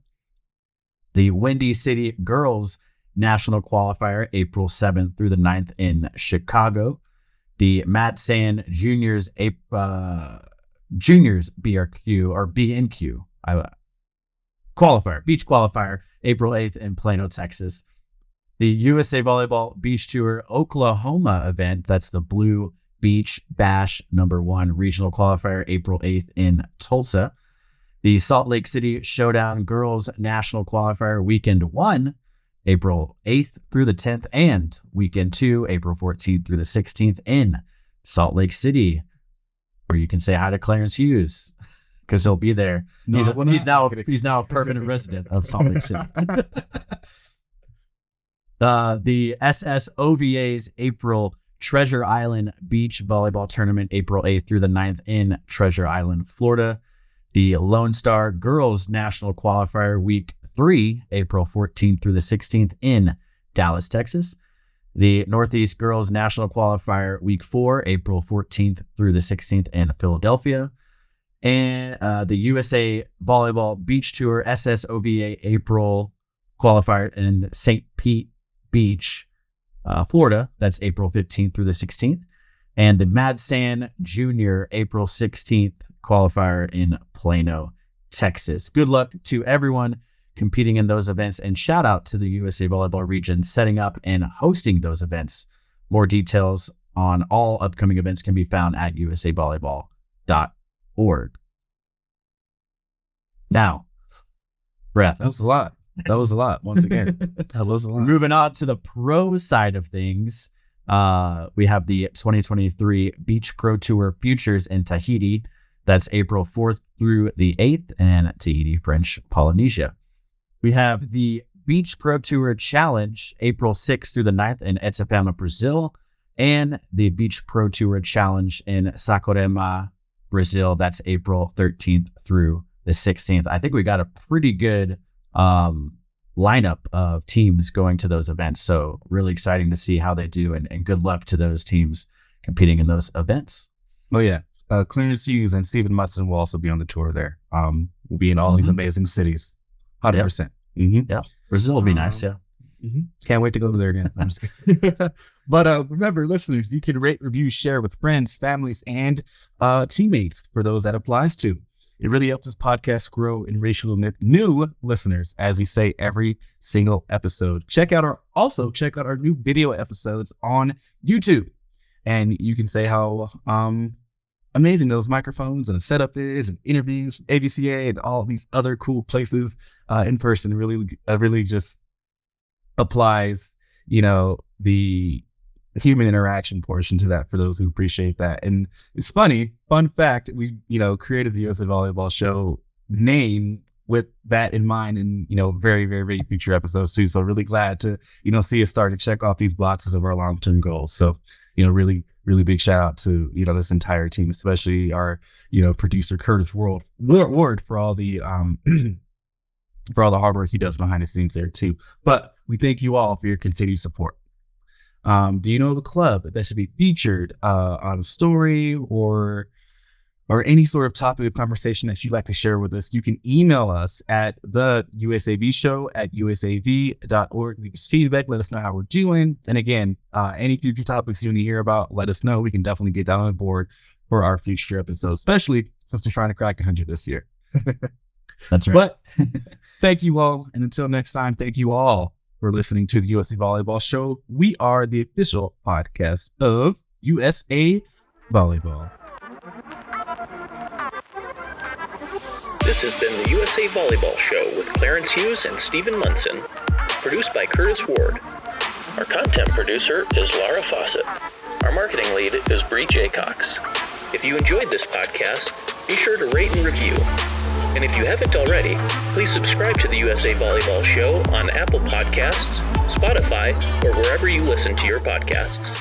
The Windy City Girls National Qualifier, April 7th through the 9th in Chicago. The Mad San Juniors BRQ or BNQ qualifier, beach qualifier, April 8th in Plano, Texas. The USA Volleyball Beach Tour Oklahoma event, that's the Blue Beach Bash #1 regional qualifier, April 8th in Tulsa. The Salt Lake City Showdown Girls National Qualifier Weekend 1, April 8th through the 10th, and Weekend 2, April 14th through the 16th in Salt Lake City, where you can say hi to Clarence Hughes because he'll be there. He's now a permanent resident of Salt Lake City. The SSOVA's April Treasure Island Beach Volleyball Tournament, April 8th through the 9th in Treasure Island, Florida. The Lone Star Girls National Qualifier Week 3, April 14th through the 16th in Dallas, Texas. The Northeast Girls National Qualifier Week 4, April 14th through the 16th in Philadelphia. And the USA Volleyball Beach Tour SSOVA April Qualifier in St. Pete Beach, Florida. That's April 15th through the 16th. And the Mad San Junior April 16th qualifier in Plano, Texas. Good luck to everyone competing in those events, and shout out to the USA Volleyball region setting up and hosting those events. More details on all upcoming events can be found at usavolleyball.org. Now, breath. That was a lot. Once again, that was a lot. Moving on to the pro side of things, we have the 2023 Beach Pro Tour Futures in Tahiti. That's April 4th through the 8th in Tahiti, French Polynesia. We have the Beach Pro Tour Challenge, April 6th through the 9th in Etapama, Brazil, and the Beach Pro Tour Challenge in Saquarema, Brazil. That's April 13th through the 16th. I think we got a pretty good lineup of teams going to those events. So really exciting to see how they do, and good luck to those teams competing in those events. Oh, yeah. Clarence Hughes and Stephen Mutson will also be on the tour there. We'll be in all these amazing cities. 100%. Yep. Mm-hmm. Yeah. Brazil will be nice. Yeah. Mm-hmm. Can't wait to go there again. I'm just kidding. But remember, listeners, you can rate, review, share with friends, families, and teammates for those that applies to. It really helps this podcast grow and reach new listeners, as we say every single episode. Check out our new video episodes on YouTube, and you can say how amazing those microphones and the setup is, and interviews, ABCA, and all these other cool places in person. Really just applies, the human interaction portion to that for those who appreciate that. And it's fun fact, we created the USA Volleyball Show name with that in mind, and very, very, very future episodes too. So really glad to see us start to check off these boxes of our long-term goals. So really big shout out to this entire team, especially our producer Curtis Ward for all the for all the hard work he does behind the scenes there too. But we thank you all for your continued support. Do you know of a club that should be featured on a story or any sort of topic of conversation that you'd like to share with us? You can email us at the usav@usav.org. Leave us feedback. Let us know how we're doing. And again, any future topics you want to hear about, let us know. We can definitely get that on board for our future episodes, especially since we're trying to crack 100 this year. That's right. But thank you all. And until next time, thank you all for listening to the USA Volleyball Show. We are the official podcast of USA Volleyball. This has been the USA Volleyball Show with Clarence Hughes and Stephen Munson, produced by Curtis Ward. Our content producer is Laura Fawcett. Our marketing lead is Bree J. Cox. If you enjoyed this podcast, be sure to rate and review. And if you haven't already, please subscribe to the USA Volleyball Show on Apple Podcasts, Spotify, or wherever you listen to your podcasts.